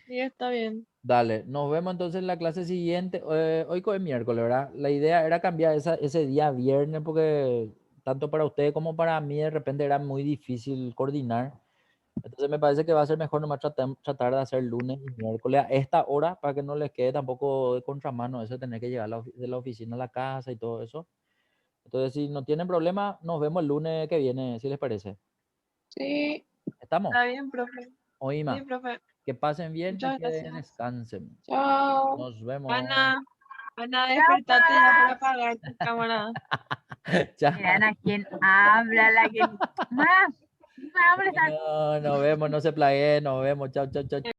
S4: Sí, está bien.
S1: Dale, nos vemos entonces en la clase siguiente. Hoy es miércoles, ¿verdad? La idea era cambiar ese día viernes porque tanto para ustedes como para mí de repente era muy difícil coordinar. Entonces me parece que va a ser mejor nomás tratar de hacer lunes y miércoles a esta hora para que no les quede tampoco de contramano eso de tener que llegar de la oficina a la casa y todo eso. Entonces, si no tienen problema, nos vemos el lunes que viene, si les parece.
S2: sí.
S1: ¿Estamos?
S4: Está bien, profe.
S1: Oí
S4: Sí,
S1: más.
S4: profe.
S1: Que pasen bien y
S4: Muchas
S1: que
S4: gracias.
S1: descansen.
S2: Chao.
S1: Nos vemos.
S4: Ana, despertate ya para apagar tu cámara.
S1: Chao.
S3: Miren a quién habla, la que más. Me va a molestar.
S1: No, nos vemos, no se plaguen, nos vemos. Chao, chao, chao.